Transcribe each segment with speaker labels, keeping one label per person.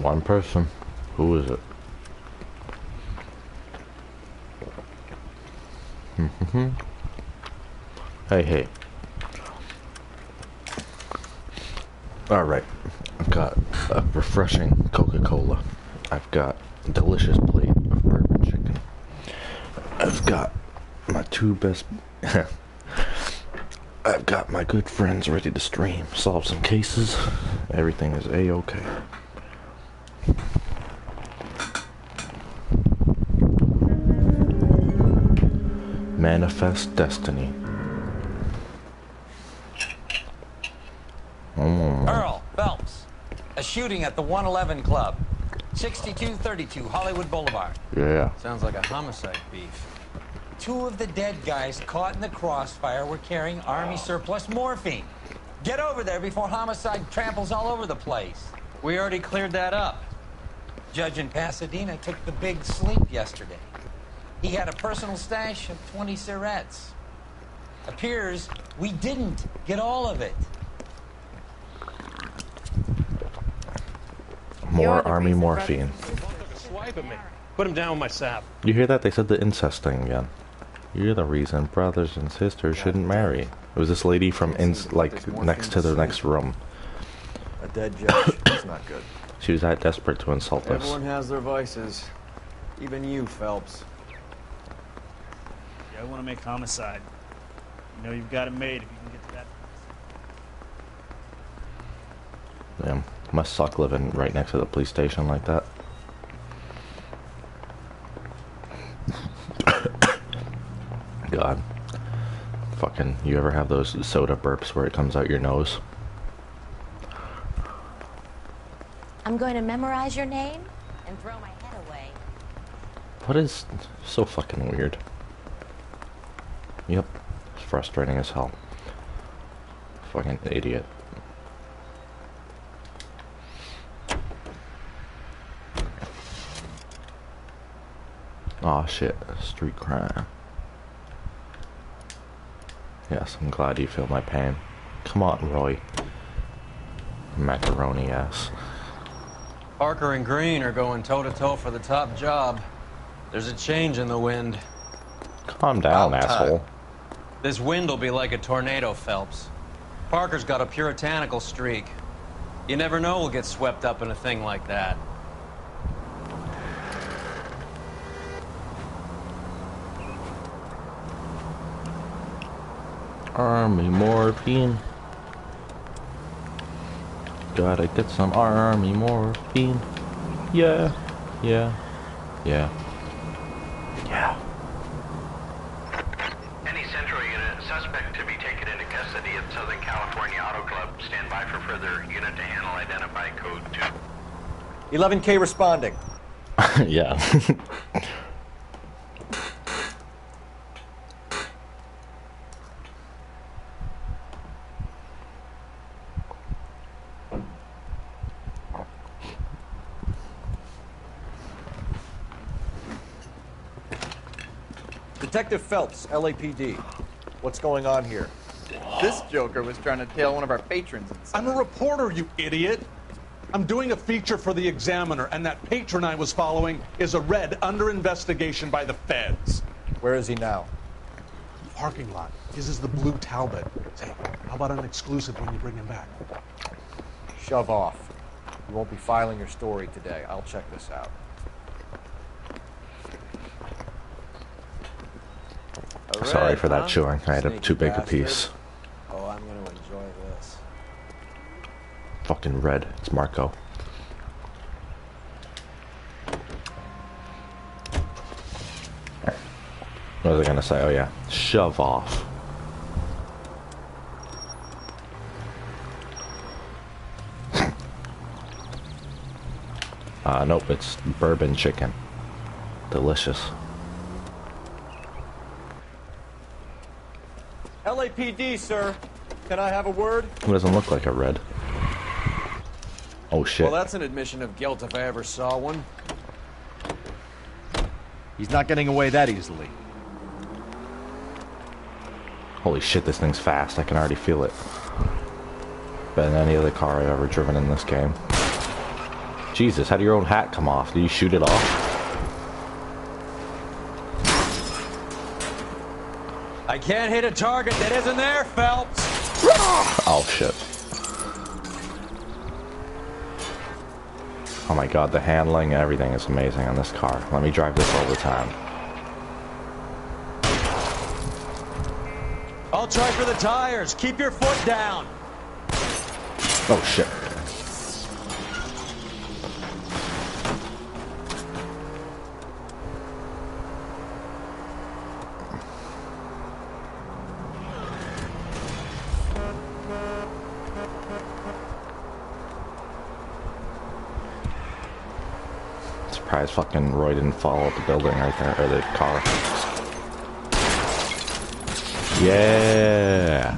Speaker 1: One person. Who is it? Hey, hey. Alright. I've got a refreshing Coca-Cola. I've got a delicious plate of bourbon chicken. I've got my two best... I've got my good friends ready to stream, solve some cases. Everything is A-okay. Manifest destiny.
Speaker 2: Earl Phelps, a shooting at the 111 Club, 6232 Hollywood Boulevard.
Speaker 1: Yeah.
Speaker 2: Sounds like a homicide beef. 2 of the dead guys caught in the crossfire were carrying Army surplus morphine. Get over there before homicide tramples all over the place. We already cleared that up. Judge in Pasadena took the big sleep yesterday. He had a personal stash of 20 cigarettes. Appears we didn't get all of it.
Speaker 1: More army morphine.
Speaker 3: Swipe at me. Put him down with my sap.
Speaker 1: You hear that? They said the incest thing again. You're the reason brothers and sisters shouldn't marry. It was this lady from next to the next room.
Speaker 4: A dead judge. That's not good.
Speaker 1: She was that desperate to insult us.
Speaker 4: Everyone has their vices. Even you, Phelps.
Speaker 5: Yeah, I want to make homicide. You know you've got it made if you can get to that.
Speaker 1: Damn, must suck living right next to the police station like that. God. Fucking, you ever have those soda burps where it comes out your nose?
Speaker 6: I'm going to memorize your name and throw my head away.
Speaker 1: What is so fucking weird? Yep, it's frustrating as hell. Fucking idiot. Aw, shit, street crime. Yes, I'm glad you feel my pain. Come on, Roy. Macaroni ass.
Speaker 2: Parker and Green are going toe-to-toe for the top job. There's a change in the wind.
Speaker 1: Calm down, asshole.
Speaker 2: This wind will be like a tornado, Phelps. Parker's got a puritanical streak. You never know we'll get swept up in a thing like that.
Speaker 1: Army morphine. Gotta get some army morphine. Yeah, yeah, yeah, yeah.
Speaker 7: Any Central unit, suspect to be taken into custody at Southern California Auto Club. Stand by for further unit to handle identify code 2.
Speaker 4: 11K responding.
Speaker 1: Yeah.
Speaker 4: Detective Phelps, LAPD. What's going on here?
Speaker 8: This joker was trying to tail one of our patrons inside.
Speaker 3: I'm a reporter, you idiot. I'm doing a feature for the Examiner, and that patron I was following is a red under investigation by the feds.
Speaker 4: Where is he now?
Speaker 3: Parking lot. His is the blue Talbot. Say, how about an exclusive when you bring him back?
Speaker 4: Shove off. You won't be filing your story today. I'll check this out.
Speaker 1: Sorry for that chewing. I had a too big a piece.
Speaker 4: Oh, I'm gonna enjoy this.
Speaker 1: Fucking red. It's Marco. What was I gonna say? Oh yeah. Shove off. Nope, it's bourbon chicken. Delicious.
Speaker 4: LAPD, sir. Can I have a word?
Speaker 1: It doesn't look like a red. Oh shit.
Speaker 4: Well, that's an admission of guilt if I ever saw one. He's not getting away that easily.
Speaker 1: Holy shit, this thing's fast. I can already feel it. Better than any other car I've ever driven in this game. Jesus, how did your own hat come off? Did you shoot it off?
Speaker 2: I can't hit a target that isn't there, Phelps!
Speaker 1: Oh shit. Oh my god, the handling and everything is amazing on this car. Let me drive this all the time.
Speaker 2: I'll try for the tires. Keep your foot down.
Speaker 1: Oh shit. surprised fucking Roy didn't fall out the building right there, or the car. Yeah.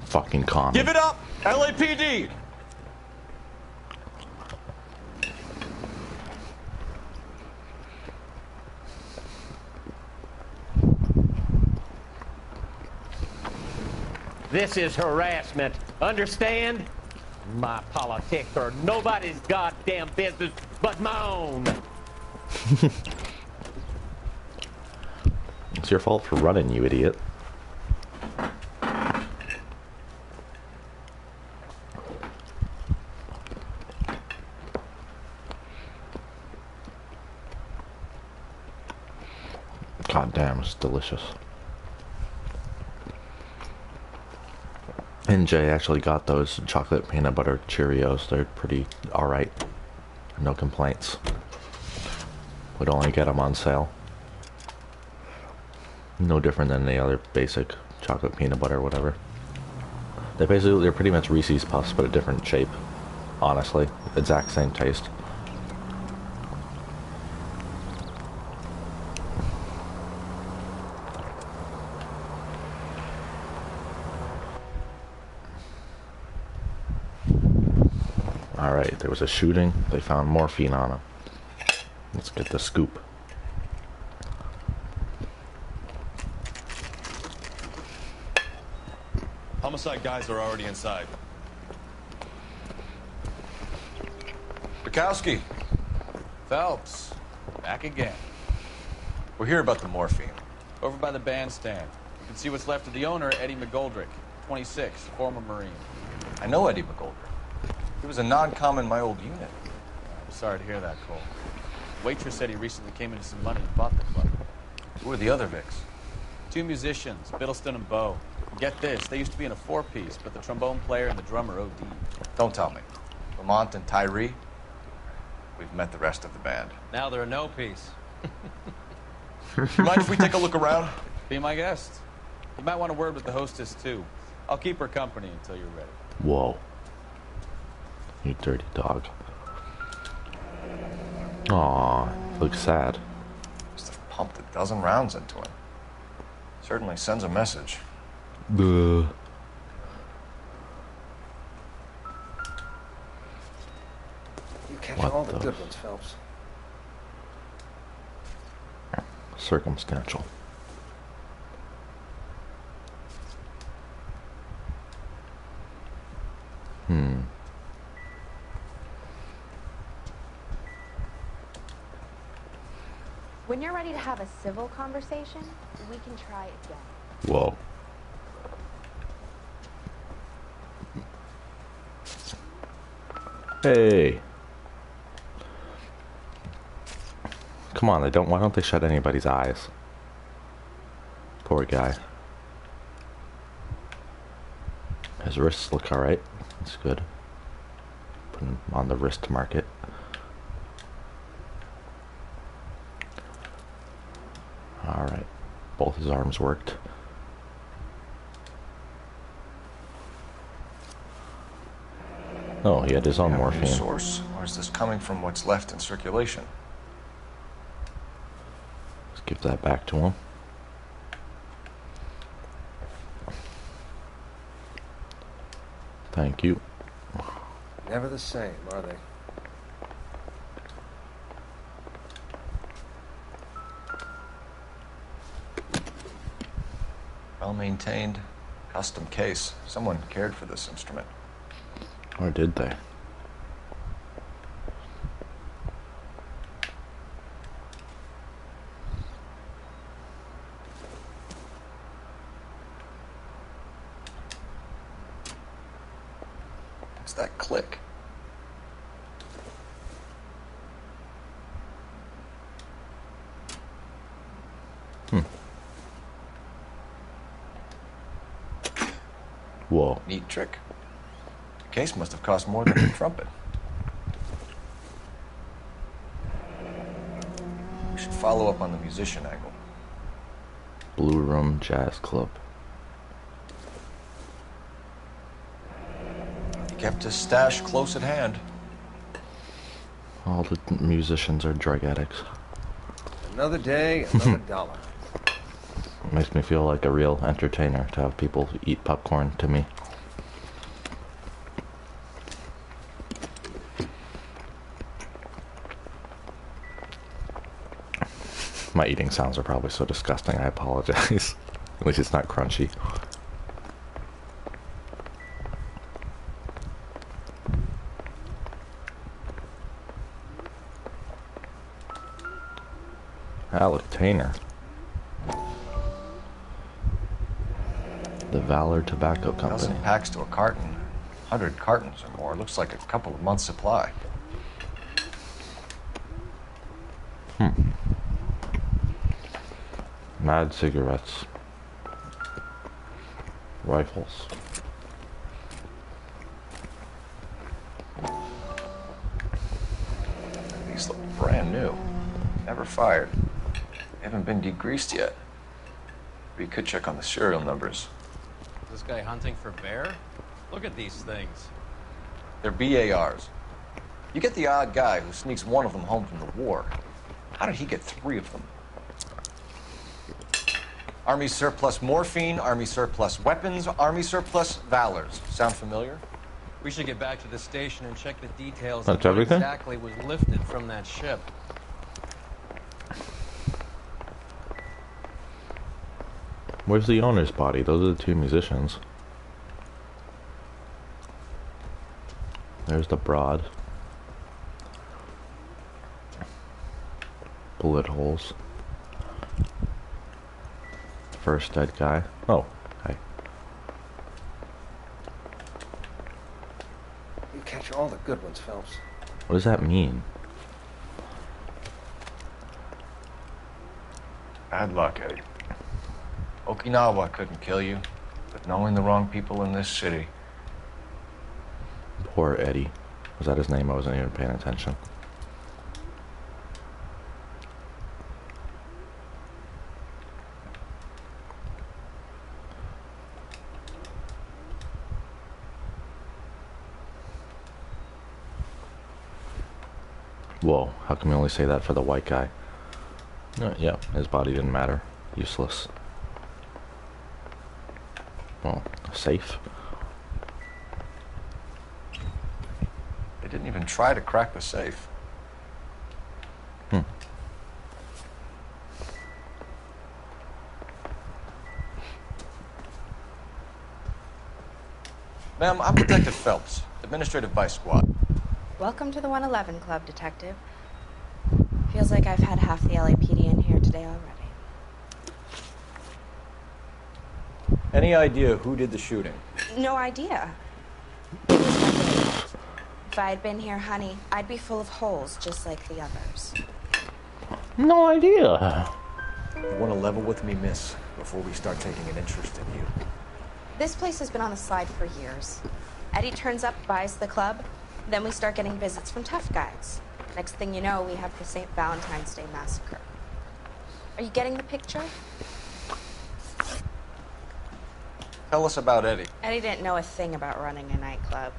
Speaker 1: Fucking calm.
Speaker 3: Give it up, LAPD!
Speaker 9: This is harassment. Understand? My politics are nobody's goddamn business but my own.
Speaker 1: It's your fault for running, you idiot. God damn, it's delicious. And Jay actually got those chocolate peanut butter Cheerios. They're pretty alright. No complaints. Would only get them on sale. No different than the other basic chocolate peanut butter, whatever. They're pretty much Reese's Puffs, but a different shape. Honestly, exact same taste. Alright, there was a shooting. They found morphine on him. Let's get the scoop.
Speaker 10: Homicide guys are already inside. Bukowski.
Speaker 8: Phelps, back again.
Speaker 10: We're here about the morphine.
Speaker 8: Over by the bandstand. You can see what's left of the owner, Eddie McGoldrick, 26, former Marine.
Speaker 10: I know Eddie McGoldrick. He was a non-com in my old unit.
Speaker 8: I'm sorry to hear that, Cole. Waitress said he recently came into some money and bought the club.
Speaker 10: Who are the other Vics?
Speaker 8: 2 musicians, Biddleston and Bo. Get this, they used to be in a 4-piece, but the trombone player and the drummer OD'd.
Speaker 10: Don't tell me. Lamont and Tyree? We've met the rest of the band.
Speaker 9: Now they're a no-piece.
Speaker 10: Mind if we take a look around?
Speaker 8: Be my guest. You might want a word with the hostess, too. I'll keep her company until you're ready.
Speaker 1: Whoa. You dirty dog. Aw, looks sad.
Speaker 10: Must have pumped a dozen rounds into him. Certainly sends a message.
Speaker 1: Duh.
Speaker 4: You catch
Speaker 1: What
Speaker 4: all the
Speaker 1: the-
Speaker 4: good ones, Phelps.
Speaker 1: Circumstantial.
Speaker 6: When you're ready to have a civil conversation, we can try again.
Speaker 1: Whoa. Hey. Come on, why don't they shut anybody's eyes? Poor guy. His wrists look alright. That's good. Put him on the wrist market. Alright. Both his arms worked. Oh, he had his own
Speaker 10: Have a new
Speaker 1: morphine.
Speaker 10: source, or is this coming from what's left in circulation?
Speaker 1: Let's give that back to him. Thank you.
Speaker 4: Never the same, are they?
Speaker 10: Well maintained, custom case. Someone cared for this instrument.
Speaker 1: Or did they?
Speaker 10: It's that click.
Speaker 1: Whoa.
Speaker 10: Neat trick. The case must have cost more than the trumpet. We should follow up on the musician angle.
Speaker 1: Blue Room Jazz Club.
Speaker 10: Kept his stash close at hand.
Speaker 1: All the musicians are drug addicts.
Speaker 11: Another day, another dollar.
Speaker 1: It makes me feel like a real entertainer to have people eat popcorn to me. My eating sounds are probably so disgusting, I apologize. At least it's not crunchy. Alec Tainer. The Valor Tobacco Company.
Speaker 10: Dozen packs to a carton. 100 cartons or more. Looks like a couple of months' supply.
Speaker 1: Mad cigarettes. Rifles.
Speaker 10: These look brand new. Never fired. Haven't been degreased yet. We could check on the serial numbers.
Speaker 8: This guy hunting for bear? Look at these things.
Speaker 10: They're BARs. You get the odd guy who sneaks one of them home from the war. How did he get 3 of them? Army surplus morphine, Army surplus weapons, Army surplus valors. Sound familiar?
Speaker 12: We should get back to the station and check the details
Speaker 1: That's
Speaker 12: of what
Speaker 1: everything?
Speaker 12: exactly was lifted from that ship.
Speaker 1: Where's the owner's body? Those are the 2 musicians. There's the broad. Bullet holes. First dead guy. Oh, hi.
Speaker 11: You catch all the good ones, Phelps.
Speaker 1: What does that mean?
Speaker 10: Bad luck, Eddie. Okinawa couldn't kill you, but knowing the wrong people in this city.
Speaker 1: Poor Eddie. Was that his name? I wasn't even paying attention. Whoa, how come you only say that for the white guy? Yeah, his body didn't matter. Useless. Well, safe.
Speaker 10: They didn't even try to crack the safe. Ma'am, I'm Detective Phelps, Administrative Vice Squad.
Speaker 6: Welcome to the 111 Club, Detective. Feels like I've had half the LAPD in here today already.
Speaker 4: Any idea who did the shooting?
Speaker 6: No idea. If I had been here, honey, I'd be full of holes just like the others.
Speaker 1: No idea.
Speaker 4: You want to level with me, miss, before we start taking an interest in you.
Speaker 6: This place has been on the slide for years. Eddie turns up, buys the club, then we start getting visits from tough guys. Next thing you know, we have the St. Valentine's Day Massacre. Are you getting the picture?
Speaker 10: Tell us about Eddie.
Speaker 6: Eddie didn't know a thing about running a nightclub.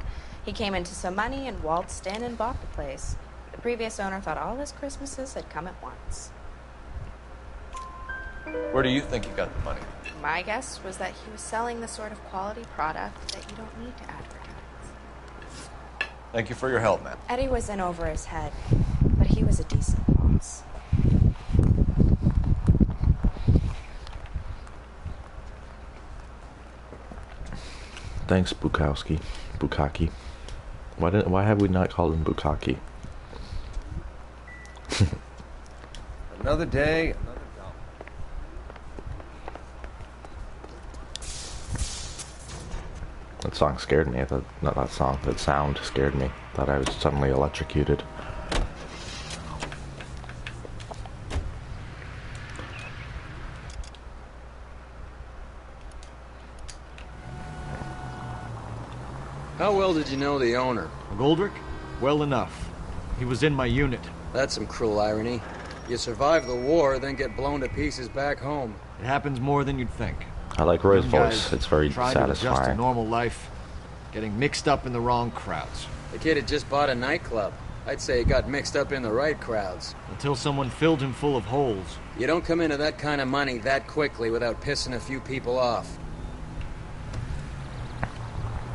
Speaker 6: He came into some money and waltzed in and bought the place. The previous owner thought all his Christmases had come at once.
Speaker 10: Where do you think he got the money?
Speaker 6: My guess was that he was selling the sort of quality product that you don't need to advertise.
Speaker 10: Thank you for your help, ma'am.
Speaker 6: Eddie was in over his head, but he was a decent boss.
Speaker 1: Thanks, Bukowski. Bukaki. Why have we not called him Bukaki?
Speaker 11: Another day, another dollar.
Speaker 1: That song scared me. I thought, not that song, that sound scared me. Thought I was suddenly electrocuted.
Speaker 13: How well did you know the owner?
Speaker 4: Goldrick? Well enough. He was in my unit.
Speaker 13: That's some cruel irony. You survive the war, then get blown to pieces back home.
Speaker 4: It happens more than you'd think.
Speaker 1: I like Roy's
Speaker 4: Young
Speaker 1: voice.
Speaker 4: guys
Speaker 1: It's very
Speaker 4: try to adjust to
Speaker 1: satisfying.
Speaker 4: normal life. Getting mixed up in the wrong crowds.
Speaker 13: The kid had just bought a nightclub. I'd say he got mixed up in the right crowds.
Speaker 4: Until someone filled him full of holes.
Speaker 13: You don't come into that kind of money that quickly without pissing a few people off.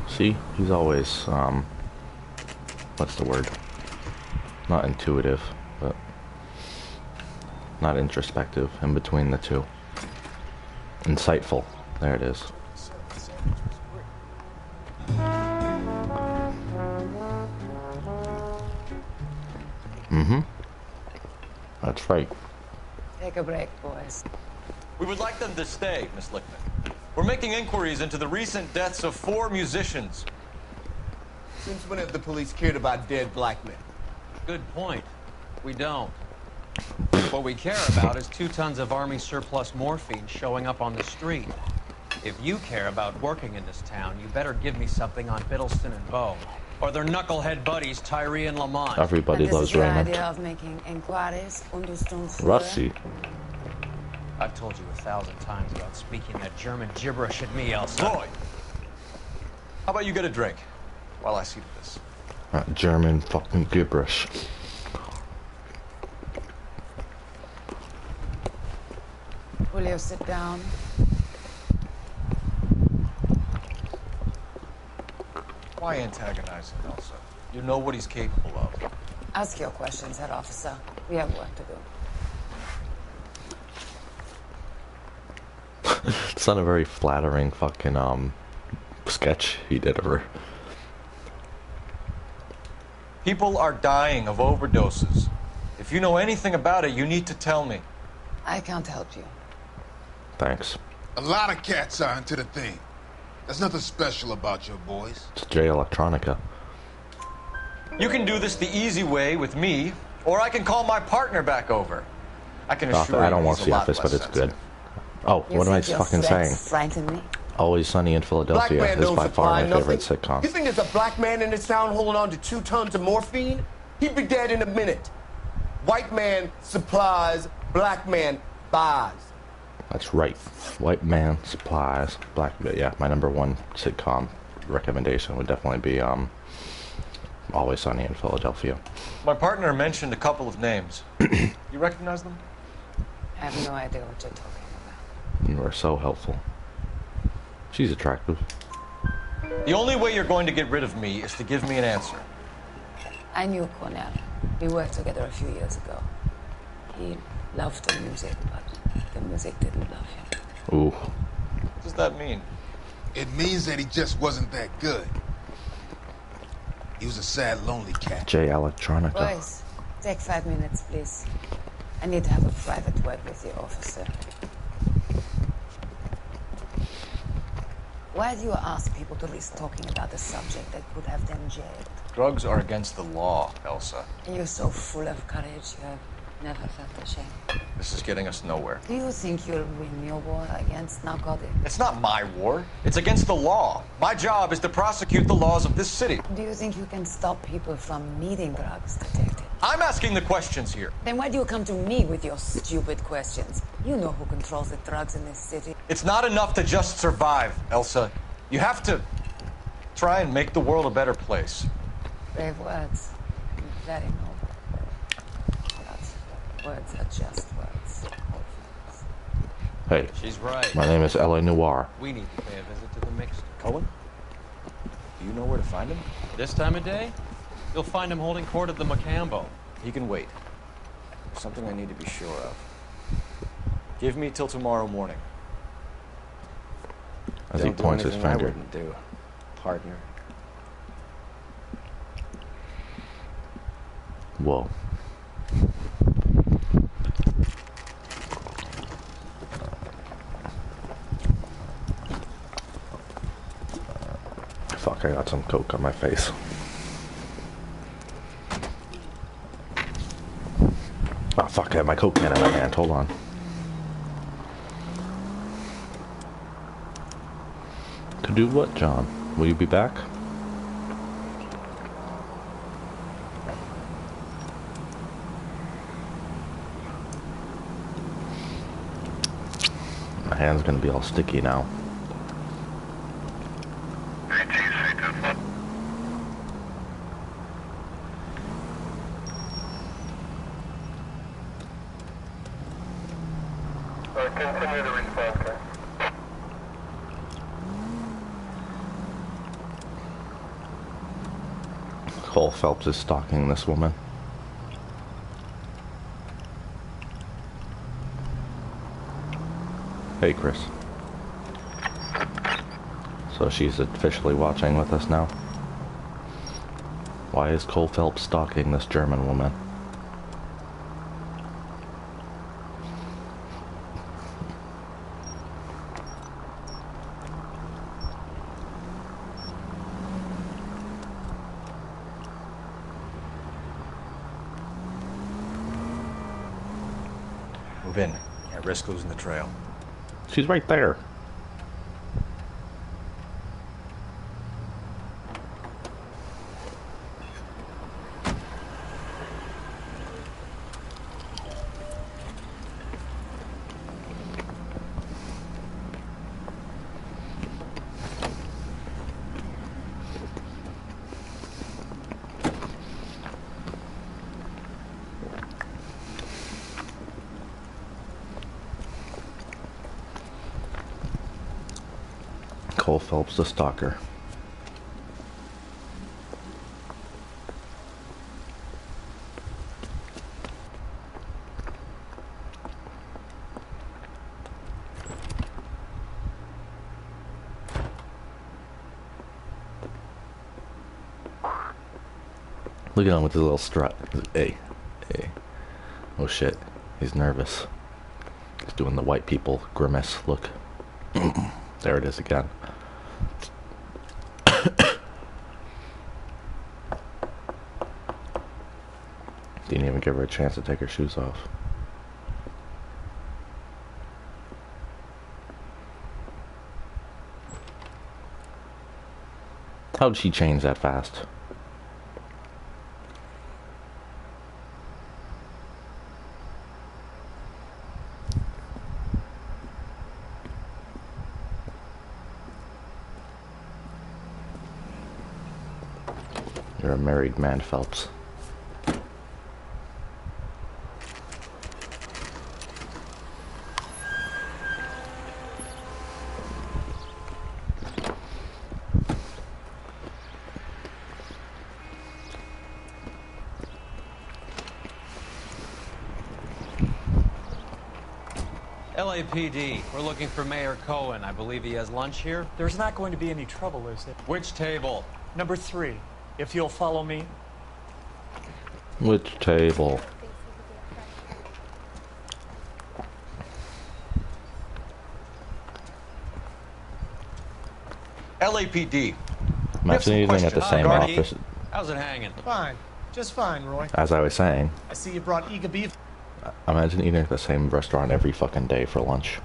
Speaker 1: See, he's always, what's the word? Not intuitive, but not introspective, in between the two. Insightful. There it is. Mm-hmm. That's right.
Speaker 14: Take a break, boys.
Speaker 12: We would like them to stay, Miss Lichtman. We're making inquiries into the recent deaths of 4 musicians.
Speaker 15: Since when have the police cared about dead black men?
Speaker 12: Good point. We don't. What we care about is 2 tons of Army surplus morphine showing up on the street. If you care about working in this town, you better give me something on Biddleston and Bow. Or their knucklehead buddies, Tyree and Lamont.
Speaker 1: Everybody loves Raymond.
Speaker 14: Idea of making inquiries,
Speaker 1: Rusty.
Speaker 12: I've told you 1,000 times about speaking that German gibberish at me, Elsa.
Speaker 15: Boy! How about you get a drink while I see to this?
Speaker 1: That German fucking gibberish.
Speaker 14: Will you sit down?
Speaker 15: Why antagonize him, Elsa? You know what he's capable of.
Speaker 14: Ask your questions, head officer. We have work to do.
Speaker 1: It's not a very flattering fucking sketch he did of her.
Speaker 15: People are dying of overdoses. If you know anything about it, you need to tell me.
Speaker 14: I can't help you.
Speaker 1: Thanks.
Speaker 16: A lot of cats are into the thing. There's nothing special about your boys.
Speaker 1: It's J Electronica.
Speaker 15: You can do this the easy way with me, or I can call my partner back over. I can assure you
Speaker 1: I don't want to
Speaker 15: he's
Speaker 1: see
Speaker 15: a lot
Speaker 1: Office, but
Speaker 15: less
Speaker 1: it's good.
Speaker 15: sensitive.
Speaker 1: Oh,
Speaker 14: You
Speaker 1: what am I
Speaker 14: think your
Speaker 1: fucking
Speaker 14: threats
Speaker 1: saying?
Speaker 14: frighten me?
Speaker 1: Always Sunny in Philadelphia
Speaker 15: Black man
Speaker 1: is
Speaker 15: don't
Speaker 1: by far my
Speaker 15: supply
Speaker 1: favorite
Speaker 15: nothing.
Speaker 1: sitcom.
Speaker 15: You think there's a black man in this town holding on to 2 tons of morphine? He'd be dead in a minute. White man supplies, black man buys.
Speaker 1: That's right. White man supplies black. Yeah, my #1 sitcom recommendation would definitely be Always Sunny in Philadelphia.
Speaker 15: My partner mentioned a couple of names. You recognize them?
Speaker 14: I have no idea what you're talking about.
Speaker 1: You are so helpful. She's attractive.
Speaker 15: The only way you're going to get rid of me is to give me an answer.
Speaker 14: I knew Cornell. We worked together a few years ago. He loved the music, but the music didn't love him.
Speaker 1: Ooh.
Speaker 15: What does that mean?
Speaker 16: It means that he just wasn't that good. He was a sad, lonely cat.
Speaker 1: J Electronica.
Speaker 14: Boys, take 5 minutes, please. I need to have a private word with the officer. Why do you ask people to risk talking about a subject that could have them jailed?
Speaker 15: Drugs are against the law, Elsa.
Speaker 14: You're so full of courage, you have never felt ashamed.
Speaker 15: This is getting us nowhere.
Speaker 14: Do you think you'll win your war against narcotics?
Speaker 15: It's not my war. It's against the law. My job is to prosecute the laws of this city.
Speaker 14: Do you think you can stop people from needing drugs, detective?
Speaker 15: I'm asking the questions here.
Speaker 14: Then why do you come to me with your stupid questions? You know who controls the drugs in this city.
Speaker 15: It's not enough to just survive, Elsa. You have to try and make the world a better place.
Speaker 14: Brave words. Very noble. But words are just words.
Speaker 1: Hey.
Speaker 12: She's right.
Speaker 1: My name is L.A. Noire.
Speaker 12: We need to pay a visit to the mixed.
Speaker 15: Cohen? Do you know where to find him?
Speaker 12: This time of day, you'll find him holding court at the Macambo.
Speaker 15: He can wait. There's something I need to be sure of. Give me till tomorrow morning.
Speaker 1: As he points his finger.
Speaker 15: I wouldn't do, partner.
Speaker 1: Whoa. Fuck, I got some coke on my face. Oh fuck, I have my coke can in my hand. Hold on. To do what, John? Will you be back? My hand's gonna be all sticky now.
Speaker 7: 18 feet to
Speaker 1: Cole Phelps is stalking this woman. Hey, Chris. So she's officially watching with us now. Why is Cole Phelps stalking this German woman?
Speaker 4: Move in. Can't risk losing the trail.
Speaker 1: She's right there. Cole Phelps the stalker. Look at him with his little strut. Hey, hey. Oh shit, he's nervous. He's doing the white people grimace. Look. There it is again. Didn't even give her a chance to take her shoes off. How did she change that fast? You're a married man, Phelps.
Speaker 12: LAPD, we're looking for Mayor Cohen. I believe he has lunch here.
Speaker 17: There's not going to be any trouble, is there?
Speaker 12: Which table?
Speaker 17: Number 3, if you'll follow me.
Speaker 1: Which table?
Speaker 4: LAPD.
Speaker 1: Imagine eating at the same office.
Speaker 12: How's it hanging?
Speaker 17: Fine. Just fine, Roy.
Speaker 1: As I was saying.
Speaker 17: I see you brought Eager beef.
Speaker 1: Imagine eating at the same restaurant every fucking day for lunch.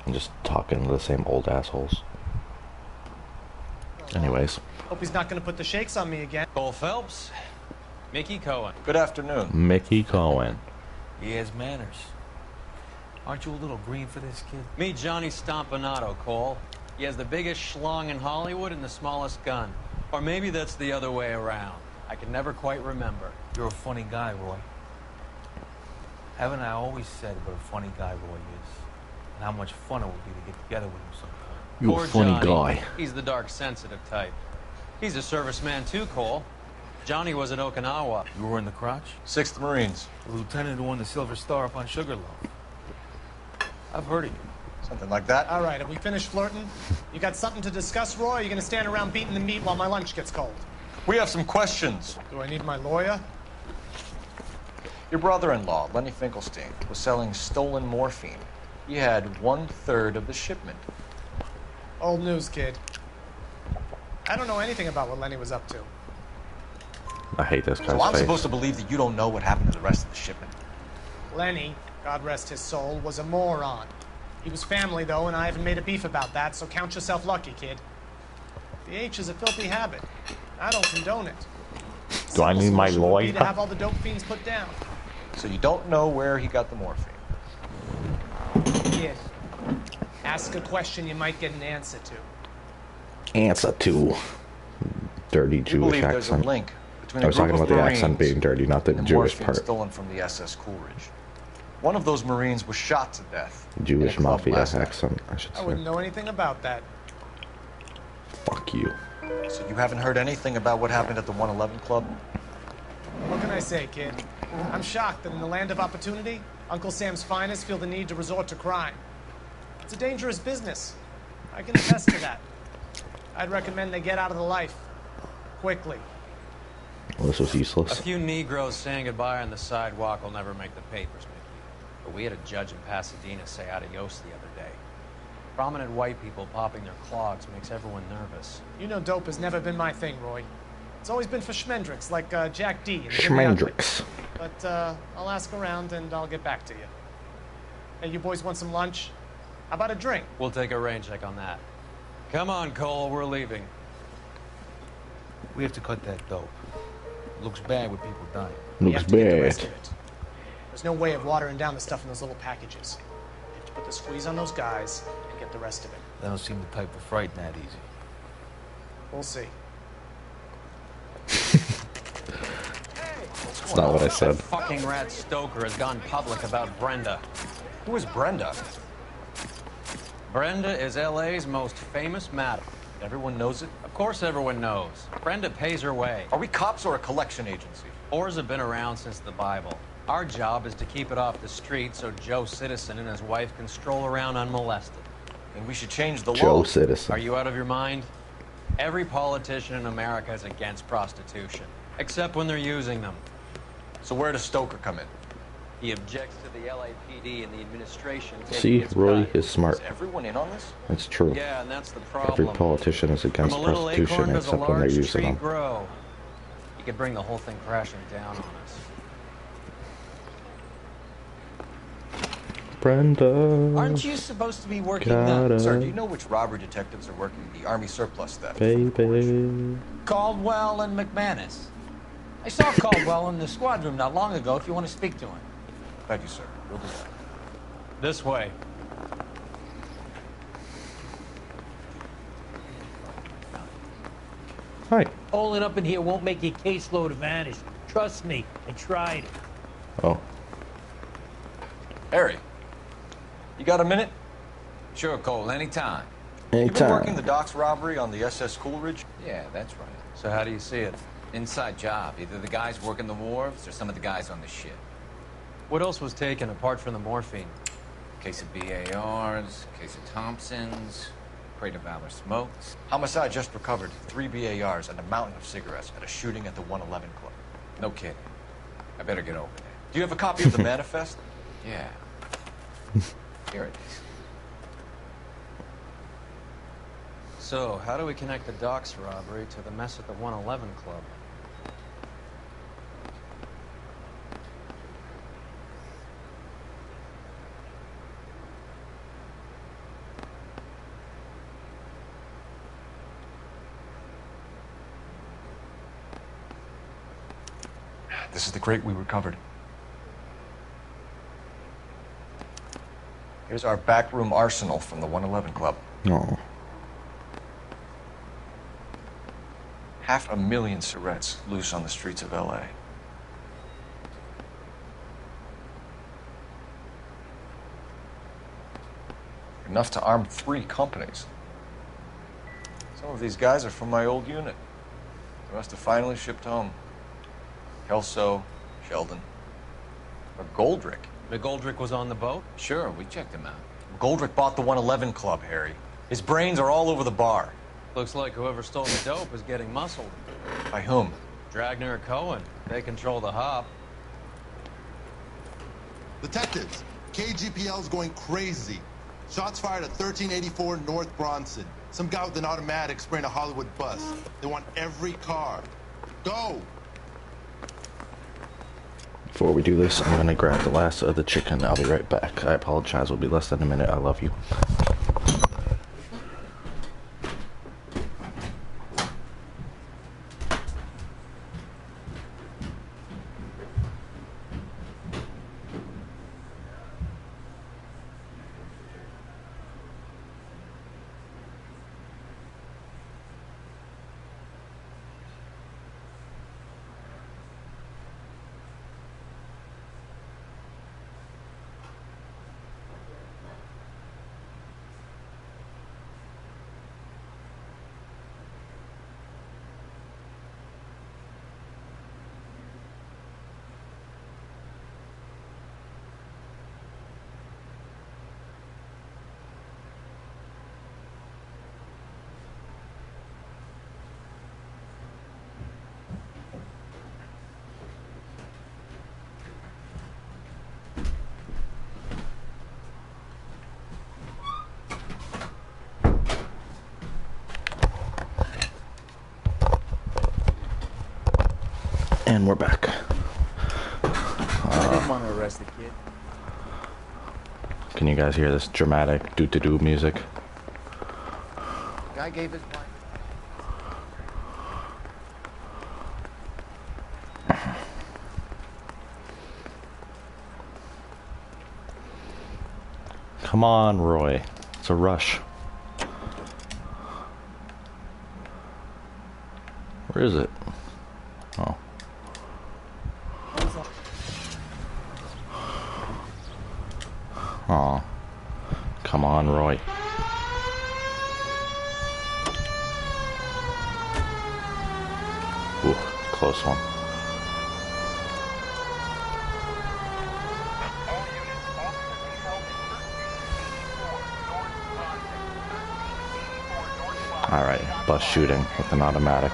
Speaker 1: And just talking to the same old assholes. Anyways.
Speaker 17: Hope he's not going to put the shakes on me again.
Speaker 12: Cole Phelps. Mickey Cohen.
Speaker 4: Good afternoon.
Speaker 1: Mickey Cohen.
Speaker 18: He has manners. Aren't you a little green for this kid?
Speaker 12: Meet Johnny Stompanato, Cole. He has the biggest schlong in Hollywood and the smallest gun. Or maybe that's the other way around. I can never quite remember.
Speaker 18: You're a funny guy, Roy. Haven't I always said what a funny guy Roy is? And how much fun it would be to get together with him sometime.
Speaker 1: You're
Speaker 12: Poor
Speaker 1: a funny
Speaker 12: Johnny.
Speaker 1: guy.
Speaker 12: He's the dark, sensitive type. He's a serviceman too, Cole. Johnny was in Okinawa.
Speaker 18: You were in the crotch?
Speaker 4: 6th Marines.
Speaker 18: The lieutenant who won the Silver Star up on Sugarloaf. I've heard of you.
Speaker 4: Something like that.
Speaker 17: All right, have we finished flirting? You got something to discuss, Roy? Or are you going to stand around beating the meat while my lunch gets cold?
Speaker 4: We have some questions.
Speaker 17: Do I need my lawyer?
Speaker 4: Your brother-in-law, Lenny Finkelstein, was selling stolen morphine. He had 1/3 of the shipment.
Speaker 17: Old news, kid. I don't know anything about what Lenny was up to.
Speaker 1: I hate this guy's
Speaker 4: So I'm
Speaker 1: face.
Speaker 4: supposed to believe that you don't know what happened to the rest of the shipment.
Speaker 17: Lenny, God rest his soul, was a moron. He was family, though, and I haven't made a beef about that, so count yourself lucky, kid. The H is a filthy habit. I don't condone it.
Speaker 1: Do I need my
Speaker 17: Solution would be
Speaker 1: lawyer?
Speaker 17: to have all the dope fiends put down.
Speaker 4: So you don't know where he got the morphine?
Speaker 17: Kid, ask a question you might get an answer to.
Speaker 1: Answer to. Dirty
Speaker 4: We
Speaker 1: Jewish
Speaker 4: believe there's a
Speaker 1: accent.
Speaker 4: link between
Speaker 1: I
Speaker 4: a
Speaker 1: was
Speaker 4: group
Speaker 1: talking
Speaker 4: of
Speaker 1: about the
Speaker 4: Marines
Speaker 1: accent being dirty, not the
Speaker 4: and
Speaker 1: Jewish
Speaker 4: morphine
Speaker 1: part.
Speaker 4: stolen from the SS Coolidge. One of those Marines was shot to death.
Speaker 1: Jewish
Speaker 4: in a club
Speaker 1: mafia
Speaker 4: last night.
Speaker 1: accent, I should
Speaker 17: I
Speaker 1: say.
Speaker 17: wouldn't know anything about that.
Speaker 1: Fuck you.
Speaker 4: So you haven't heard anything about what happened at the 111 Club?
Speaker 17: What can I say, kid? I'm shocked that in the land of opportunity, Uncle Sam's finest feel the need to resort to crime. It's a dangerous business. I can attest to that. I'd recommend they get out of the life. Quickly.
Speaker 1: Well, this was useless.
Speaker 12: A few Negroes saying goodbye on the sidewalk will never make the papers, Mickey. But we had a judge in Pasadena say adios the other day. Prominent white people popping their clogs makes everyone nervous.
Speaker 17: You know dope has never been my thing, Roy. It's always been for schmendricks like Jack D. and Jimmy
Speaker 1: Schmendricks.
Speaker 17: Ugly. But I'll ask around and I'll get back to you. Hey, you boys want some lunch? How about a drink?
Speaker 12: We'll take a rain check on that. Come on, Cole, we're leaving.
Speaker 18: We have to cut that dope. It looks bad with people dying.
Speaker 17: We
Speaker 1: Looks
Speaker 17: have to get the rest
Speaker 1: bad.
Speaker 17: of it. There's no way of watering down the stuff in those little packages. We have to put the squeeze on those guys and get the rest of it.
Speaker 18: They don't seem the type to frighten that easy.
Speaker 17: We'll see.
Speaker 1: That's not what I said.
Speaker 12: That fucking rat Stoker has gone public about Brenda.
Speaker 4: Who is Brenda?
Speaker 12: Brenda is LA's most famous madam.
Speaker 4: Everyone knows it?
Speaker 12: Of course everyone knows. Brenda pays her way.
Speaker 4: Are we cops or a collection agency?
Speaker 12: Whores have been around since the Bible. Our job is to keep it off the street so Joe Citizen and his wife can stroll around unmolested.
Speaker 4: And we should change the law.
Speaker 1: Joe Citizen.
Speaker 12: Are you out of your mind? Every politician in America is against prostitution, except when they're using them.
Speaker 4: So where does Stoker come in?
Speaker 12: He objects to the LAPD and the administration taking
Speaker 1: See,
Speaker 12: its
Speaker 1: Roy
Speaker 12: cut.
Speaker 1: is smart.
Speaker 4: Is everyone in on this?
Speaker 1: It's true.
Speaker 12: Yeah, and that's the problem.
Speaker 1: Every politician is against
Speaker 12: From a little
Speaker 1: prostitution
Speaker 12: acorn does a
Speaker 1: except when they're
Speaker 12: large
Speaker 1: using
Speaker 12: tree
Speaker 1: them.
Speaker 12: grow. He could bring the whole thing crashing down on us.
Speaker 1: Brenda.
Speaker 2: Aren't you supposed to be working
Speaker 1: Gotta
Speaker 4: Sir, do you know which robbery detectives are working the Army surplus theft?
Speaker 1: Baby.
Speaker 2: Caldwell and McManus? I saw Caldwell in the squad room not long ago if you want to speak to him.
Speaker 4: Thank you, sir. We'll do that.
Speaker 12: This way.
Speaker 1: Hi.
Speaker 9: Holding up in here won't make your caseload vanish. Trust me, I tried.
Speaker 1: Oh.
Speaker 4: Harry, you got a minute?
Speaker 18: Sure, Cole, anytime.
Speaker 4: You been working the docks robbery on the SS Coolidge?
Speaker 18: Yeah, that's right.
Speaker 12: So how do you see it?
Speaker 18: Inside job. Either the guys working the wharves or some of the guys on the ship.
Speaker 12: What else was taken apart from the morphine?
Speaker 18: Case of BARs, case of Thompsons, crate of Valor smokes.
Speaker 4: Homicide just recovered 3 BARs and a mountain of cigarettes at a shooting at the 111 Club.
Speaker 18: No kidding. I better get over there.
Speaker 4: Do you have a copy of the manifest?
Speaker 18: Yeah. Here it is.
Speaker 12: So, how do we connect the docks robbery to the mess at the 111 Club?
Speaker 4: This is the crate we recovered. Here's our backroom arsenal from the 111 Club.
Speaker 1: No.
Speaker 4: 500,000 cigarettes loose on the streets of LA. Enough to arm 3 companies. Some of these guys are from my old unit. They must have finally shipped home. Kelso, Sheldon, McGoldrick.
Speaker 12: McGoldrick was on the boat?
Speaker 18: Sure, we checked him out.
Speaker 4: McGoldrick bought the 111 Club, Harry. His brains are all over the bar.
Speaker 12: Looks like whoever stole the dope is getting muscled.
Speaker 4: By whom?
Speaker 12: Dragner or Cohen. They control the hop.
Speaker 19: Detectives, KGPL's going crazy. Shots fired at 1384 North Bronson. Some guy with an automatic spraying a Hollywood bus. They want every car. Go!
Speaker 1: Before we do this, I'm gonna grab the last of the chicken. I'll be right back. I apologize. It'll be less than a minute. I love you. And we're back.
Speaker 13: I didn't want to arrest the kid.
Speaker 1: Can you guys hear this dramatic doo-doo-doo music?
Speaker 13: Guy gave his wife.
Speaker 1: Come on, Roy. It's a rush. Where is it? Oh. Oh. Come on, Roy. Ooh, close one. Alright, bus shooting with an automatic.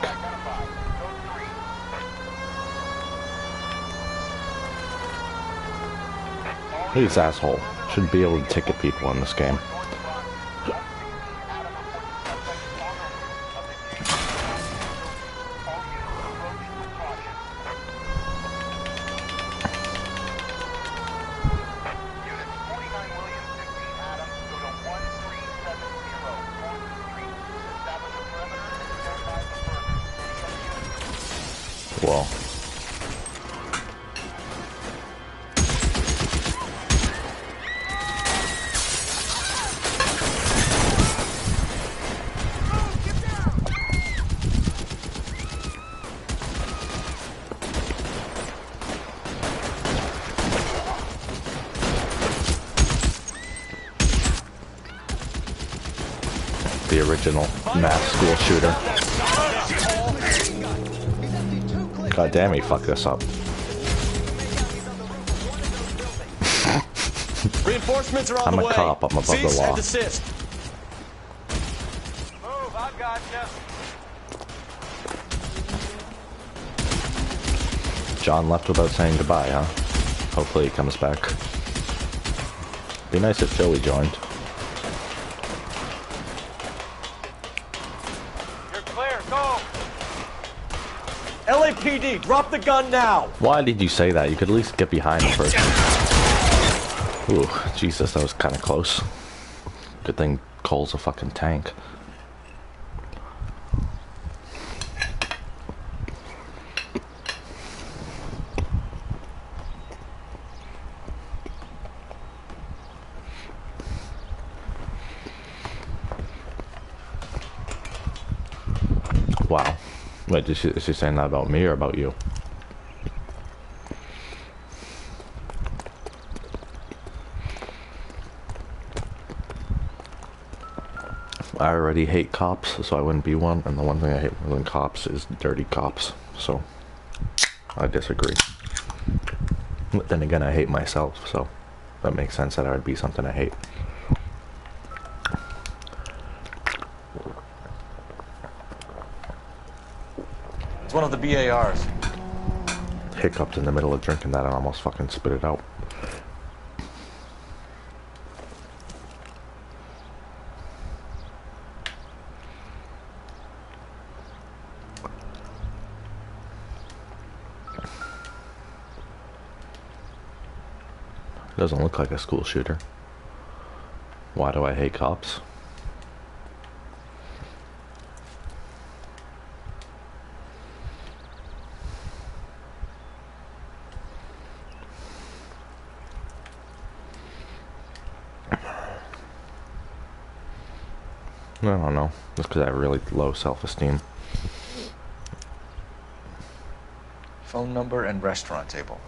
Speaker 1: This asshole should be able to ticket people in this game. Whoa. The original mass school shooter. God damn, he fucked this up.
Speaker 15: Reinforcements are on
Speaker 1: I'm
Speaker 15: the
Speaker 1: a
Speaker 15: way.
Speaker 1: cop, I'm above the law.
Speaker 15: Assist.
Speaker 7: Move, I've got you.
Speaker 1: John left without saying goodbye, huh? Hopefully he comes back. Be nice if Joey joined.
Speaker 15: You're clear, go! LAPD, drop the gun now!
Speaker 1: Why did you say that? You could at least get behind the person. Ooh, Jesus, that was kind of close. Good thing Cole's a fucking tank. Wow. Wait, is she saying that about me or about you? I already hate cops, so I wouldn't be one, and the one thing I hate more than cops is dirty cops, so I disagree. But then again, I hate myself, so that makes sense that I would be something I hate.
Speaker 4: It's one of the BARs.
Speaker 1: Hiccuped in the middle of drinking that and almost fucking spit it out. Doesn't look like a school shooter. Why do I hate cops? I don't know. Just because I have really low self-esteem.
Speaker 4: Phone number and restaurant table.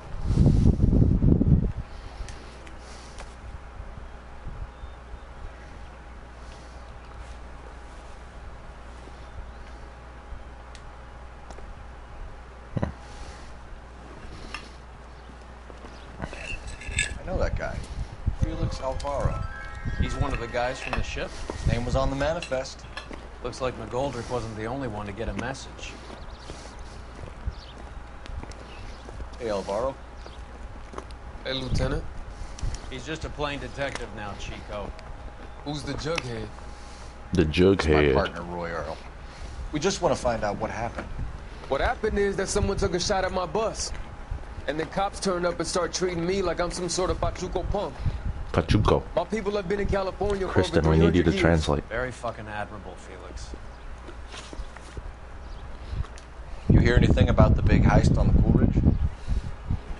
Speaker 4: I know that guy. Felix Alvaro.
Speaker 12: He's one of the guys from the ship?
Speaker 4: Name was on the manifest.
Speaker 12: Looks like McGoldrick wasn't the only one to get a message.
Speaker 4: Hey, Alvaro.
Speaker 20: Hey, Lieutenant.
Speaker 12: He's just a plain detective now, Chico.
Speaker 20: Who's the jughead?
Speaker 1: The
Speaker 4: It's my
Speaker 1: jughead.
Speaker 4: partner, Roy Earl. We just want to find out what happened.
Speaker 20: What happened is that someone took a shot at my bus. And then cops turned up and started treating me like I'm some sort of Pachuco punk.
Speaker 1: Pachuco.
Speaker 20: My people have been in California
Speaker 1: Kristen,
Speaker 20: for over
Speaker 1: we need you
Speaker 20: 300
Speaker 1: to
Speaker 20: years.
Speaker 1: translate.
Speaker 12: Very fucking admirable, Felix.
Speaker 4: You hear anything about the big heist on the Cool Ridge?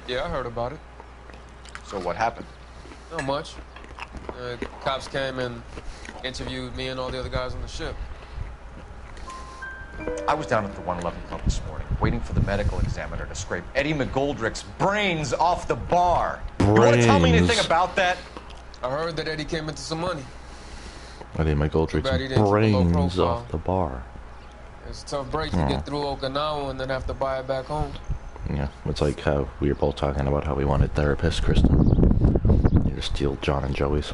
Speaker 20: Yeah, I heard about it.
Speaker 4: So what happened?
Speaker 20: Not much. Cops came and interviewed me and all the other guys on the ship.
Speaker 4: I was down at the 111 Club this morning, waiting for the medical examiner to scrape Eddie McGoldrick's brains off the bar. You want to tell me anything about that?
Speaker 20: I heard that Eddie came into some money.
Speaker 1: Eddie McGoldrick's brains off the bar.
Speaker 20: It's a tough break to get through Okinawa and then have to buy it back home.
Speaker 1: Yeah, it's like how we were both talking about how we wanted therapists, Kristen. You just steal John and Joey's.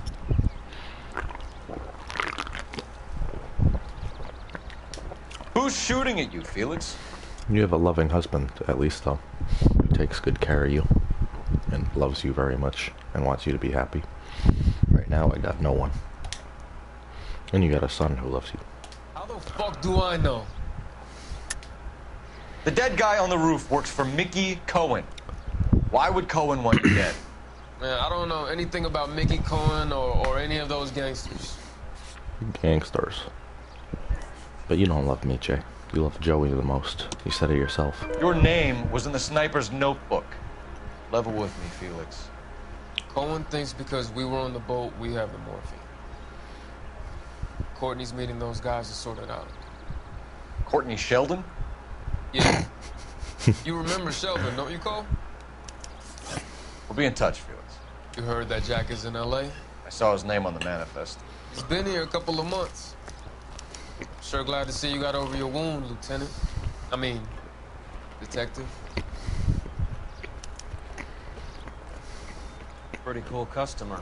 Speaker 4: Who's shooting at you, Felix?
Speaker 1: You have a loving husband, at least, though, who takes good care of you and loves you very much and wants you to be happy. Right now, I got no one. And you got a son who loves you.
Speaker 20: How the fuck do I know?
Speaker 4: The dead guy on the roof works for Mickey Cohen. Why would Cohen want you dead?
Speaker 20: Man, I don't know anything about Mickey Cohen or any of those gangsters.
Speaker 1: Gangsters. But you don't love me, Jay. You love Joey the most. You said it yourself.
Speaker 4: Your name was in the sniper's notebook. Level with me, Felix.
Speaker 20: Cohen thinks because we were on the boat, we have the morphine. Courtney's meeting those guys to sort it out.
Speaker 4: Courtney Sheldon?
Speaker 20: Yeah. You remember Sheldon, don't you, Cole?
Speaker 4: We'll be in touch, Felix.
Speaker 20: You heard that Jack is in L.A.?
Speaker 4: I saw his name on the manifest.
Speaker 20: He's been here a couple of months. Sure glad to see you got over your wound, Lieutenant. I mean, Detective.
Speaker 12: Pretty cool customer.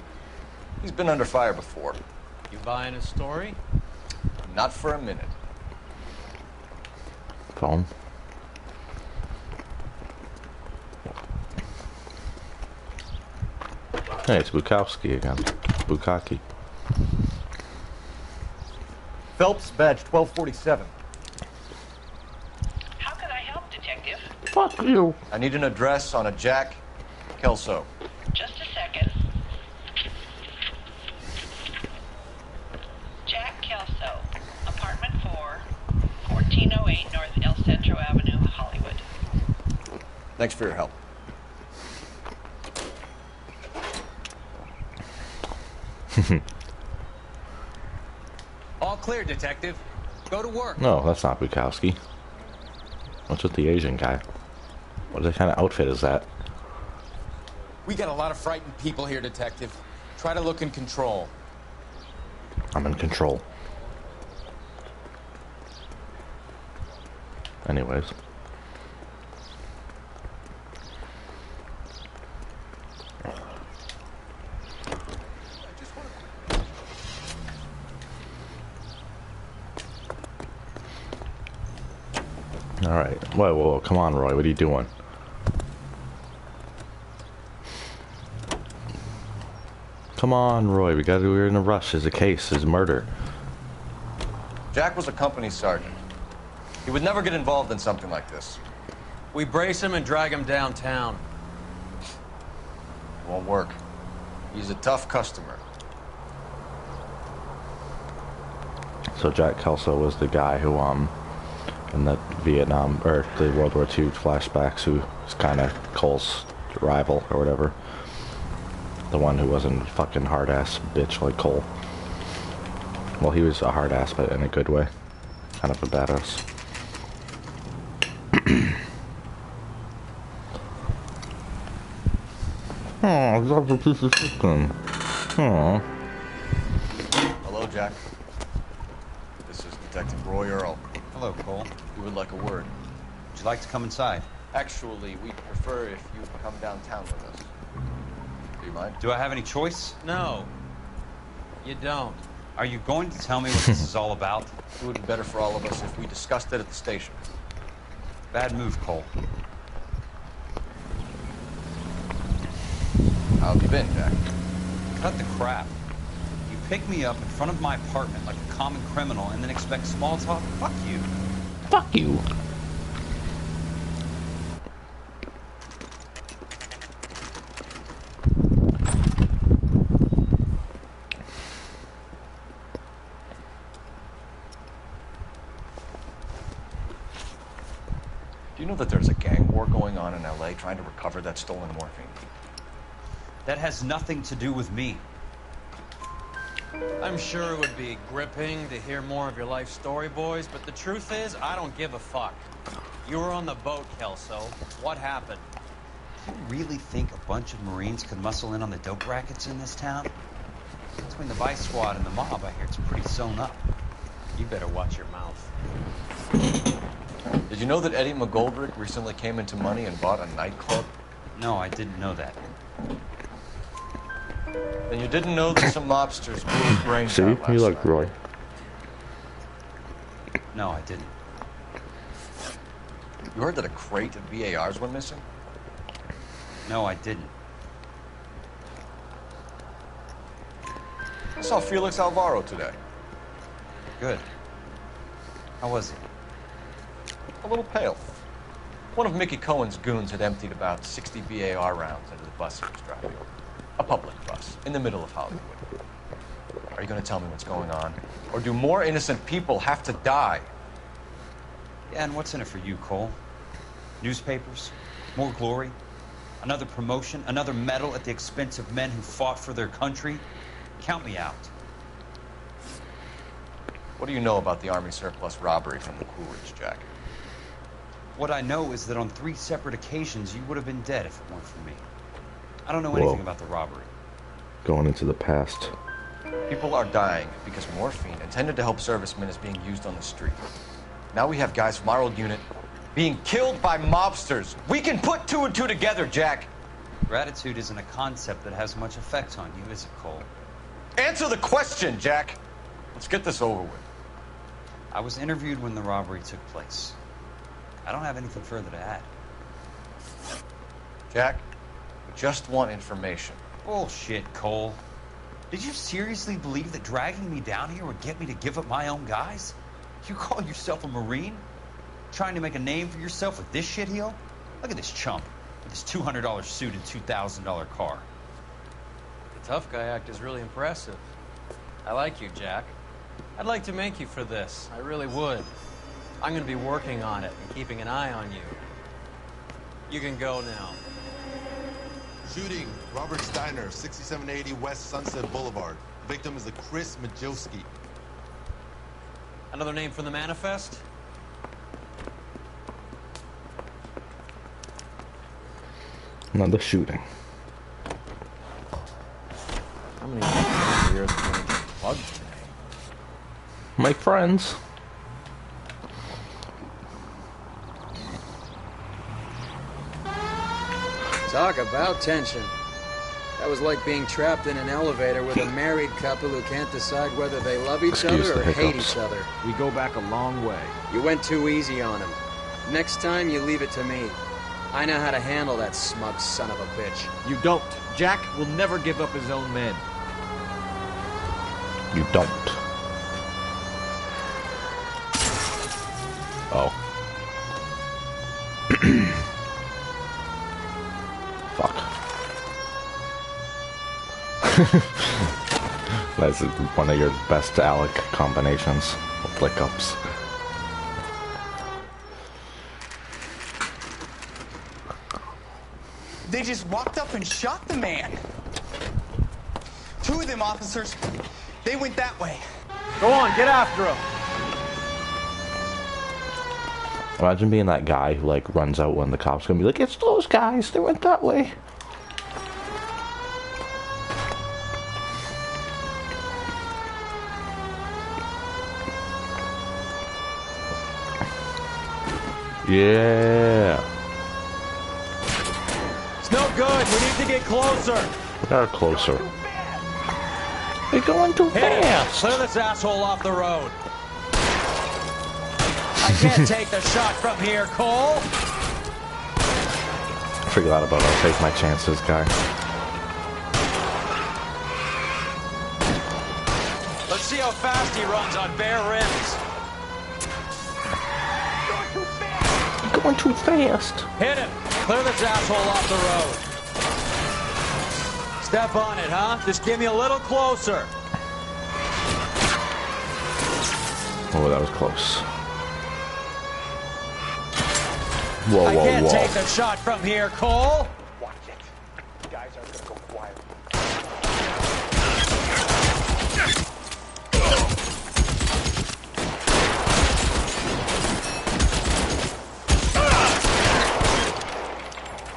Speaker 4: He's been under fire before.
Speaker 12: You buying his story?
Speaker 4: Not for a minute.
Speaker 1: Phone. Hey, it's Bukowski again. Bukaki.
Speaker 4: Phelps, badge 1247.
Speaker 7: How can I help, Detective?
Speaker 1: Fuck you.
Speaker 4: I need an address on a Jack Kelso.
Speaker 7: Just a second. Jack Kelso, apartment 4, 1408 North El Centro Avenue, Hollywood.
Speaker 4: Thanks for your help.
Speaker 8: All clear, Detective. Go to work.
Speaker 1: No, that's not Bukowski. What's with the Asian guy? What kind of outfit is that?
Speaker 8: We got a lot of frightened people here, Detective. Try to look in control.
Speaker 1: I'm in control. Anyways. Alright. Whoa, whoa, whoa. Come on, Roy. What are you doing? Come on, Roy. We're in a rush. There's a case. There's murder.
Speaker 4: Jack was a company sergeant. He would never get involved in something like this.
Speaker 12: We brace him and drag him downtown.
Speaker 4: Won't work. He's a tough customer.
Speaker 1: So Jack Kelso was the guy who, in the Vietnam, or the World War II flashbacks, who was kind of Cole's rival or whatever. The one who wasn't a fucking hard-ass bitch like Cole. Well, he was a hard-ass, but in a good way. Kind of a badass. Oh, I love a piece of chicken. Oh.
Speaker 4: Hello, Jack. This is Detective Roy Earl.
Speaker 8: Hello, Cole.
Speaker 4: We would like a word.
Speaker 8: Would you like to come inside?
Speaker 4: Actually, we'd prefer if you come downtown with us. Do you mind?
Speaker 8: Do I have any choice?
Speaker 12: No. You don't.
Speaker 8: Are you going to tell me what this is all about?
Speaker 4: It would be better for all of us if we discussed it at the station.
Speaker 8: Bad move, Cole.
Speaker 4: How have you been, Jack?
Speaker 8: Cut the crap. You pick me up in front of my apartment like a common criminal and then expect small talk? Fuck you.
Speaker 1: Fuck you.
Speaker 4: Do you know that there's a gang war going on in LA trying to recover that stolen morphine?
Speaker 8: That has nothing to do with me.
Speaker 12: I'm sure it would be gripping to hear more of your life story, boys, but the truth is, I don't give a fuck. You were on the boat, Kelso. What happened?
Speaker 8: You really think a bunch of Marines could muscle in on the dope rackets in this town? Between the Vice Squad and the mob, I hear it's pretty sewn up.
Speaker 12: You better watch your mouth.
Speaker 4: Did you know that Eddie McGoldrick recently came into money and bought a nightclub?
Speaker 8: No, I didn't know that.
Speaker 4: Then you didn't know that some mobsters blew his brains
Speaker 1: See,
Speaker 4: out last
Speaker 1: you like
Speaker 4: night.
Speaker 1: Roy.
Speaker 8: No, I didn't.
Speaker 4: You heard that a crate of BARs went missing?
Speaker 8: No, I didn't.
Speaker 4: I saw Felix Alvaro today.
Speaker 8: Good. How was he?
Speaker 4: A little pale. One of Mickey Cohen's goons had emptied about 60 BAR rounds into the bus he was driving. A public bus, in the middle of Hollywood. Are you going to tell me what's going on? Or do more innocent people have to die?
Speaker 8: Yeah, and what's in it for you, Cole? Newspapers? More glory? Another promotion? Another medal at the expense of men who fought for their country? Count me out.
Speaker 4: What do you know about the Army surplus robbery from the Coolidge, Jack?
Speaker 8: What I know is that on 3 separate occasions, you would have been dead if it weren't for me. I don't know
Speaker 1: Whoa.
Speaker 8: anything about the robbery.
Speaker 1: Going into the past.
Speaker 4: People are dying because morphine intended to help servicemen is being used on the street. Now we have guys from our old unit being killed by mobsters. We can put 2 and 2 together, Jack.
Speaker 8: Gratitude isn't a concept that has much effect on you, is it, Cole?
Speaker 4: Answer the question, Jack. Let's get this over with.
Speaker 8: I was interviewed when the robbery took place. I don't have anything further to add.
Speaker 4: Jack, we just want information.
Speaker 8: Bullshit, Cole. Did you seriously believe that dragging me down here would get me to give up my own guys? You call yourself a Marine? Trying to make a name for yourself with this shitheel? Look at this chump with his $200 suit and $2,000 car.
Speaker 12: The tough guy act is really impressive. I like you, Jack. I'd like to make you for this. I really would. I'm going to be working on it and keeping an eye on you. You can go now.
Speaker 19: Shooting, Robert Steiner, 6780 West Sunset Boulevard. Victim is a Chris Majowski.
Speaker 12: Another name from the manifest?
Speaker 1: Another shooting.
Speaker 4: How many years have been bugged today?
Speaker 1: My friends.
Speaker 13: Talk about tension. That was like being trapped in an elevator with a married couple who can't decide whether they love each
Speaker 1: Excuse
Speaker 13: other
Speaker 1: the
Speaker 13: or hate
Speaker 1: hiccups.
Speaker 13: each other.
Speaker 21: We go back a long way.
Speaker 13: You went too easy on him. Next time, you leave it to me. I know how to handle that smug son of a bitch.
Speaker 21: You don't. Jack will never give up his own men.
Speaker 1: You don't. Oh. Fuck. That's one of your best Alec combinations. Flick-ups.
Speaker 22: They just walked up and shot the man. 2 of them officers, they went that way.
Speaker 21: Go on, get after him.
Speaker 1: Imagine being that guy who like runs out when the cops gonna be like, it's those guys, they went that way. Yeah.
Speaker 12: It's no good. We need to get closer.
Speaker 1: They're closer. They're going too fast.
Speaker 12: Clear this asshole off the road. I can't take the shot from here, Cole.
Speaker 1: Figure that about I'll take my chances, guy.
Speaker 12: Let's see how fast he runs on bare rims.
Speaker 1: You're going too fast.
Speaker 12: Hit him. Clear this asshole off the road. Step on it, huh? Just give me a little closer.
Speaker 1: Oh, that was close. Whoa,
Speaker 2: I
Speaker 1: whoa,
Speaker 2: can't
Speaker 1: whoa.
Speaker 2: take the shot from here, Cole.
Speaker 3: Watch it. Guys aren't gonna go quiet.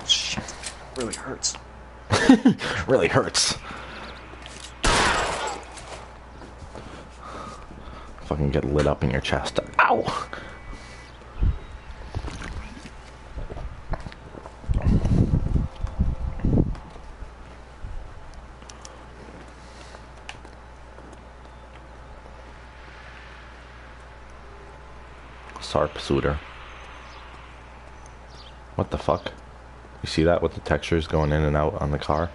Speaker 4: Shit. Really hurts.
Speaker 1: Really hurts. Fucking get lit up in your chest. Ow! Sharpshooter. What the fuck? You see that with the textures going in and out on the car?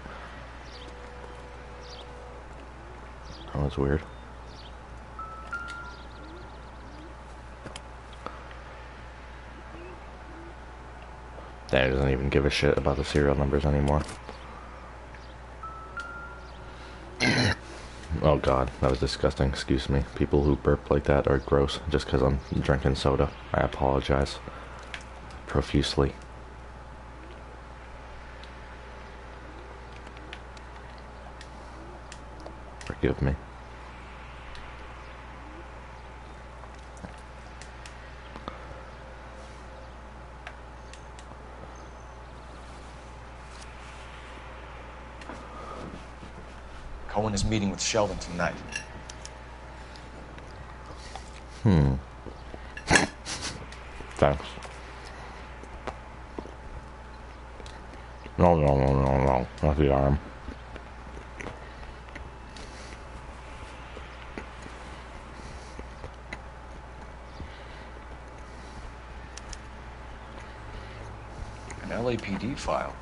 Speaker 1: That was weird. Danny doesn't even give a shit about the serial numbers anymore. Oh god, that was disgusting. Excuse me. People who burp like that are gross just because I'm drinking soda. I apologize profusely. Forgive me.
Speaker 4: Cohen is meeting with Sheldon tonight.
Speaker 1: Thanks. No, not the arm.
Speaker 4: An LAPD file.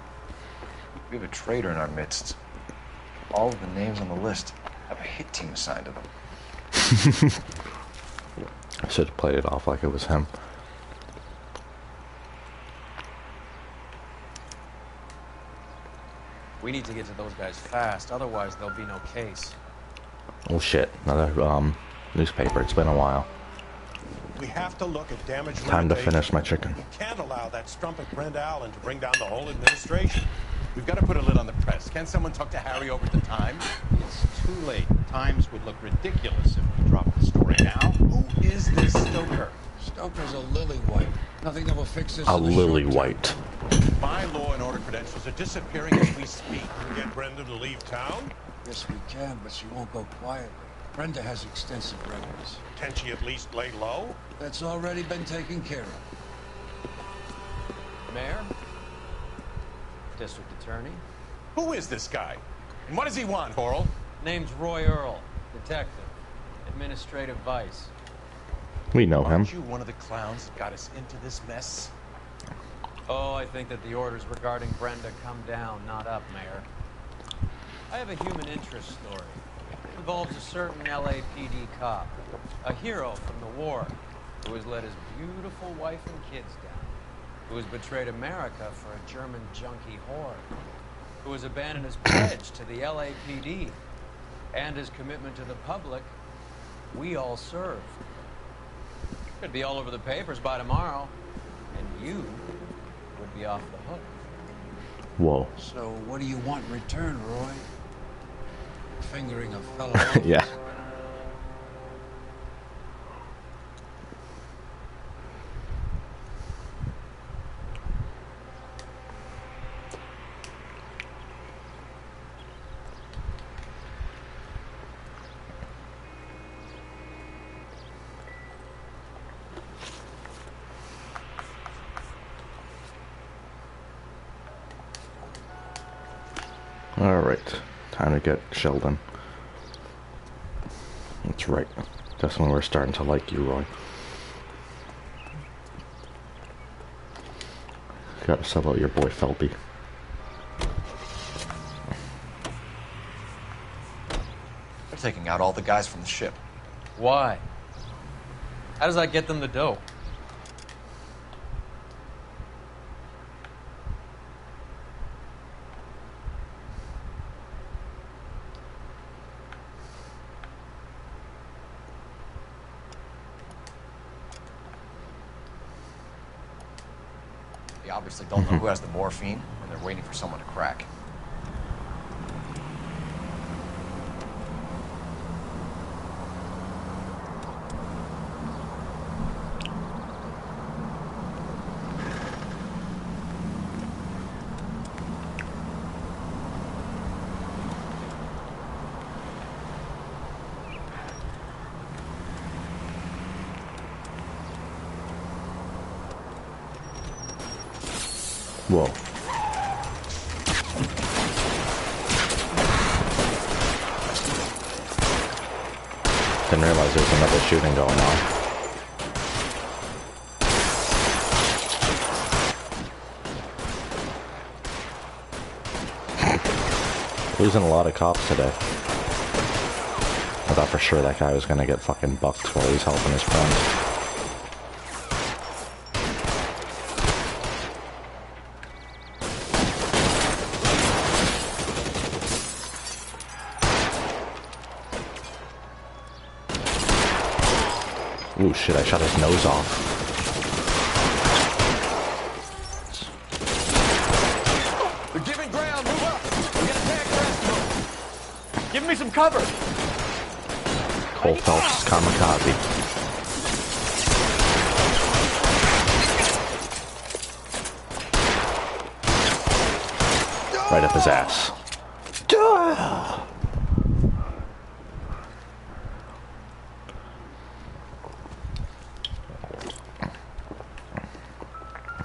Speaker 4: We have a traitor in our midst. All of the names on the list have a hit team assigned to them.
Speaker 1: I should have played it off like it was him.
Speaker 12: We need to get to those guys fast, otherwise there'll be no case.
Speaker 1: Oh shit, another newspaper. It's been a while.
Speaker 5: We have to look at damage.
Speaker 1: Time to finish my chicken.
Speaker 5: We can't allow that strumpet Brenda Allen to bring down the whole administration. We've got to put a lid on the press. Can someone talk to Harry over at the Times?
Speaker 23: It's too late. Times would look ridiculous if we dropped the story now.
Speaker 5: Who is this Stoker?
Speaker 24: Stoker's a lily white. Nothing that will fix this.
Speaker 1: A lily white.
Speaker 5: My law and order credentials are disappearing as we speak. Can we get Brenda to leave town?
Speaker 24: Yes, we can, but she won't go quietly. Brenda has extensive records.
Speaker 5: Can she at least lay low?
Speaker 24: That's already been taken care of.
Speaker 12: Mayor? District Attorney?
Speaker 5: Who is this guy? And what does he want, Horrell?
Speaker 12: Name's Roy Earl, detective. Administrative vice.
Speaker 1: We know him.
Speaker 5: Aren't you one of the clowns that got us into this mess?
Speaker 12: Oh, I think that the orders regarding Brenda come down, not up, Mayor. I have a human interest story. It involves a certain LAPD cop, a hero from the war, who has let his beautiful wife and kids down, who has betrayed America for a German junkie horde, who has abandoned his pledge to the LAPD and his commitment to the public we all serve. Could be all over the papers by tomorrow, and you would be off the hook.
Speaker 1: Whoa.
Speaker 24: So what do you want in return, Roy? Fingering a fellow.
Speaker 1: Yeah. Alright, time to get Sheldon. That's right. That's when we're starting to like you, Roy. Gotta sub out your boy Felby.
Speaker 4: They're taking out all the guys from the ship.
Speaker 12: Why? How does that get them the dough?
Speaker 4: They obviously don't know who has the morphine, and they're waiting for someone to crack.
Speaker 1: Whoa. Didn't realize there was another shooting going on. Losing a lot of cops today. I thought for sure that guy was gonna get fucking bucked while he was helping his friends. Ooh, shit, I shot his nose off.
Speaker 22: They're giving ground. Move up. We're gonna pack the rest of them.
Speaker 21: Give me some cover.
Speaker 1: Cole Phelps, kamikaze. Right up his ass.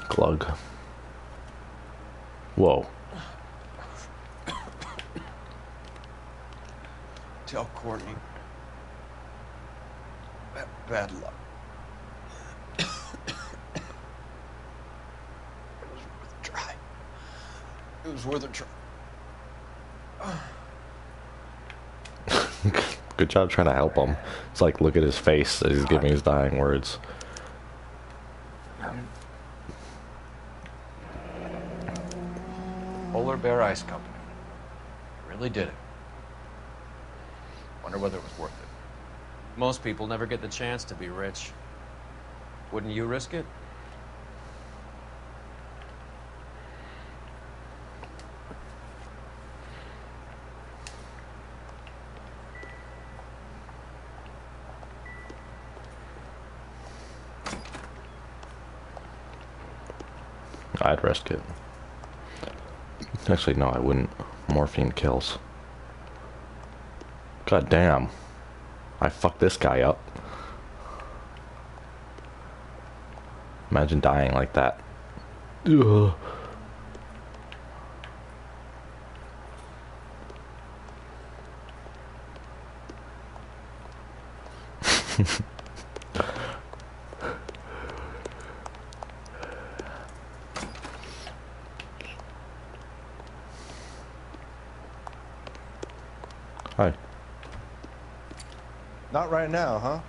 Speaker 1: Glug. Whoa.
Speaker 4: Tell Courtney. Bad luck. It was worth a try. It was worth a try.
Speaker 1: Good job trying to help him. It's like, look at his face as he's giving his dying words.
Speaker 4: Polar Bear Ice Company. Really did it. Wonder whether it was worth it.
Speaker 12: Most people never get the chance to be rich. Wouldn't you risk it?
Speaker 1: I'd risk it. Actually, no, I wouldn't. Morphine kills. God damn. I fucked this guy up. Imagine dying like that. Ugh. Hi.
Speaker 19: Not right now, huh?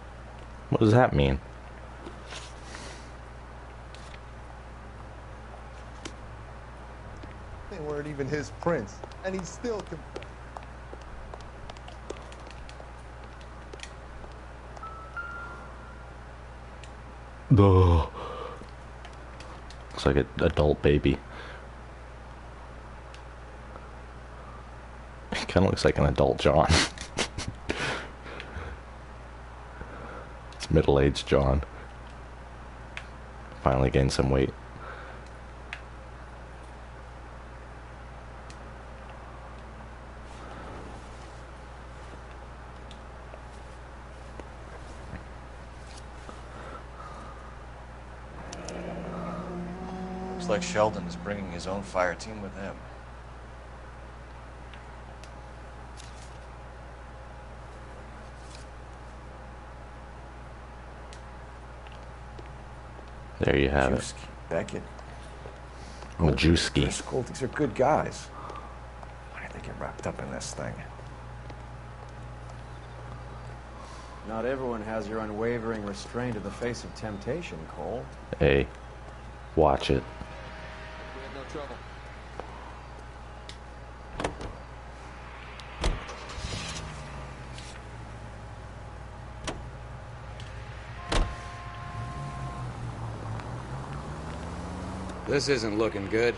Speaker 1: What does that mean?
Speaker 19: They weren't even his prints, and he still confessed.
Speaker 1: Ugh. Looks like an adult baby. It kind of looks like an adult John. It's middle-aged John. Finally gained some weight.
Speaker 4: Looks like Sheldon is bringing his own fire team with him.
Speaker 1: There you have it.
Speaker 4: Beckett.
Speaker 1: Majewski.
Speaker 4: These are good guys. Why did they get wrapped up in this thing?
Speaker 21: Not everyone has your unwavering restraint in the face of temptation, Cole.
Speaker 1: Hey, watch it.
Speaker 20: We had no trouble.
Speaker 13: This isn't looking good.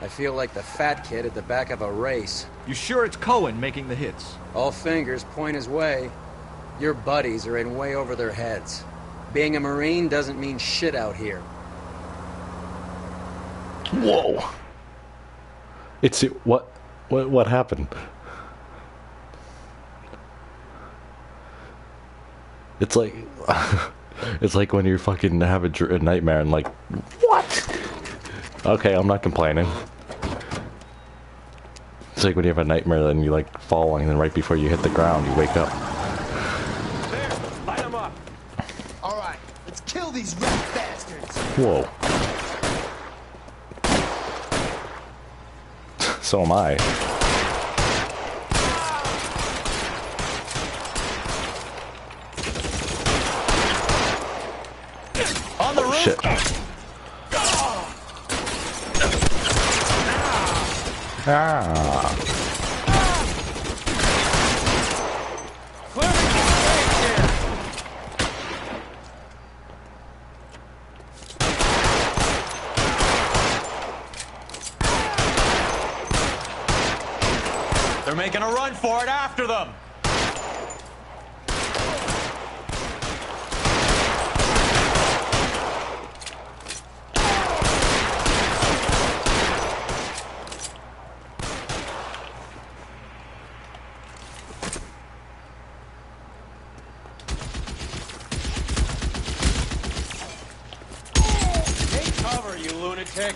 Speaker 13: I feel like the fat kid at the back of a race.
Speaker 6: You sure it's Cohen making the hits?
Speaker 13: All fingers point his way. Your buddies are in way over their heads. Being a Marine doesn't mean shit out here.
Speaker 1: Whoa. It's what happened? It's like it's like when you fucking have a nightmare and like, what? Okay, I'm not complaining. It's like when you have a nightmare then you like fall and then right before you hit the ground you wake up.
Speaker 22: There, light them up.
Speaker 15: All right, let's kill these rat bastards.
Speaker 1: Whoa. So am I.
Speaker 22: On the roof.
Speaker 1: Shit. Ah.
Speaker 12: They're making a run for it after them.
Speaker 22: Take cover, you lunatic.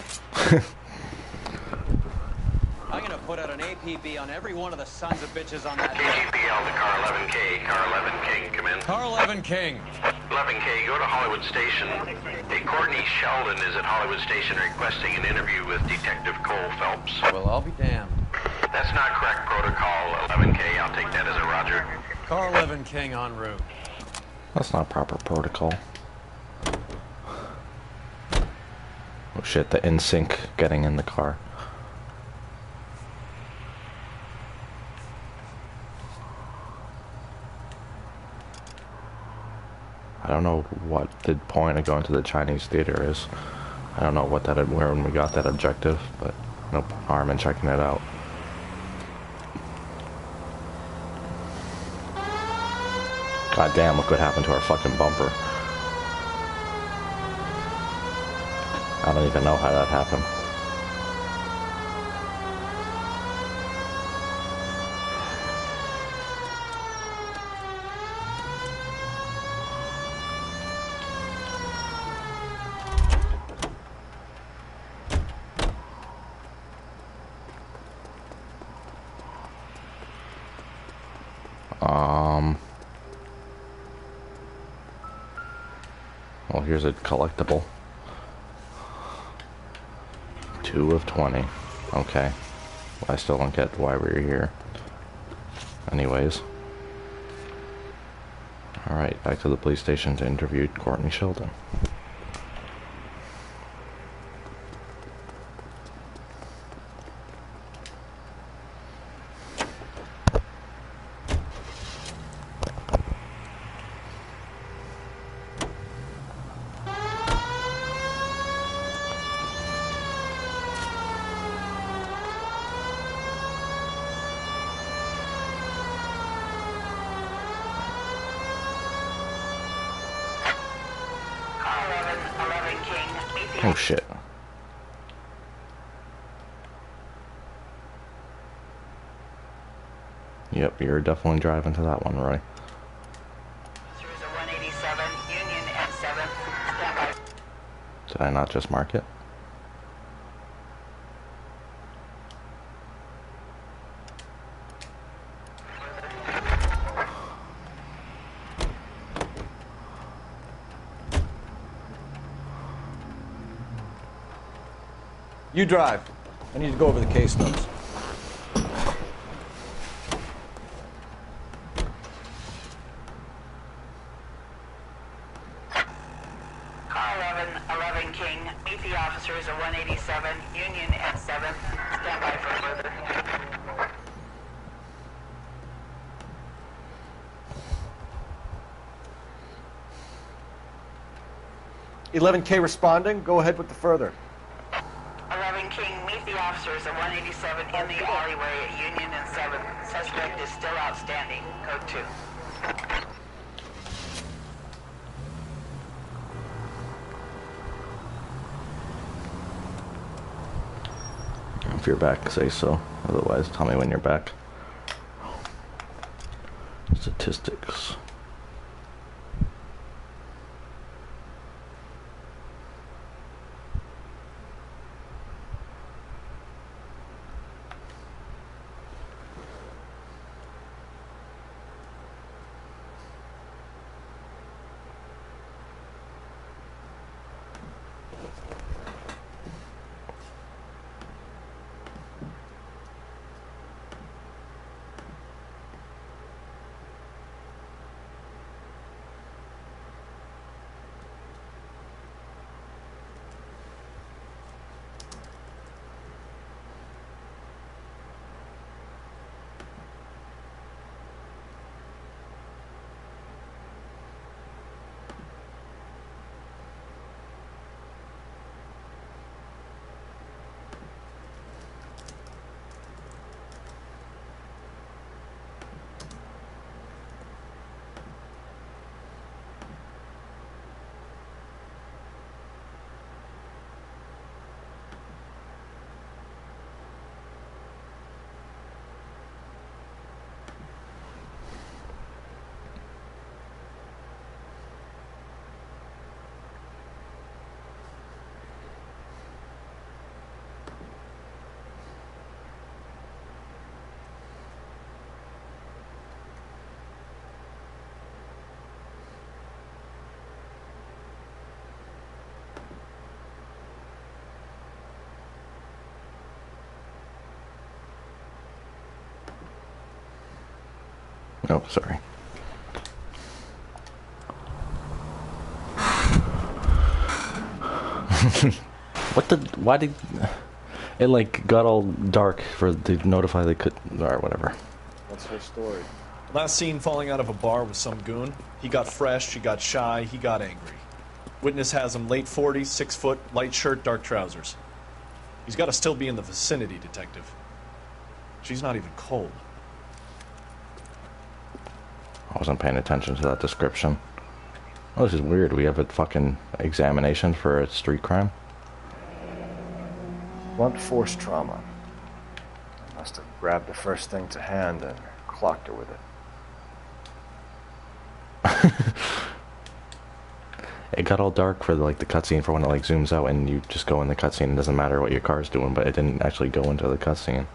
Speaker 12: I'm gonna put out an APB on every one of the sons of bitches on that.
Speaker 7: KGPL to car 11K. Car 11 King, come in.
Speaker 12: Car 11 King.
Speaker 7: 11K, go to Hollywood Station. Hey, Courtney Sheldon is at Hollywood Station requesting an interview with Detective Cole Phelps.
Speaker 12: Well, I'll be damned.
Speaker 7: That's not correct protocol, 11K. I'll take that as a roger.
Speaker 12: Car 11 King en route.
Speaker 1: That's not proper protocol. Oh shit, the NSYNC getting in the car. I don't know what the point of going to the Chinese theater is. I don't know what that where when we got that objective, but no harm in checking it out. God damn, look what happened to our fucking bumper. I don't even know how that happened. Well, here's a collectible. 2 of 20. Okay. Well, I still don't get why we're here. Anyways. Alright, back to the police station to interview Courtney Sheldon. Oh shit. Yep, you're definitely driving to that one, Roy. Did I not just mark it?
Speaker 6: You drive. I need to go over the case notes.
Speaker 10: Car 11 King, meet the officers at 187, Union and 7th. Stand by for further.
Speaker 6: 11K responding. Go ahead with the further.
Speaker 10: King, meet the officers at 187 in the alleyway at Union and 7th. Suspect is still outstanding. Code 2.
Speaker 1: If you're back, say so. Otherwise, tell me when you're back. Statistics. Oh, sorry. Why did it like got all dark for to notify they could or whatever?
Speaker 11: What's her story?
Speaker 14: Last seen falling out of a bar with some goon. He got fresh, he got shy, he got angry. Witness has him late 40s, 6 foot, light shirt, dark trousers. He's got to still be in the vicinity, detective. She's not even cold.
Speaker 1: I wasn't paying attention to that description. Oh, this is weird. We have a fucking examination for a street crime.
Speaker 11: Blunt force trauma. I must have grabbed the first thing to hand and clocked her with it.
Speaker 1: It got all dark for like the cutscene for when it like zooms out and you just go in the cutscene. It doesn't matter what your car's doing, but it didn't actually go into the cutscene.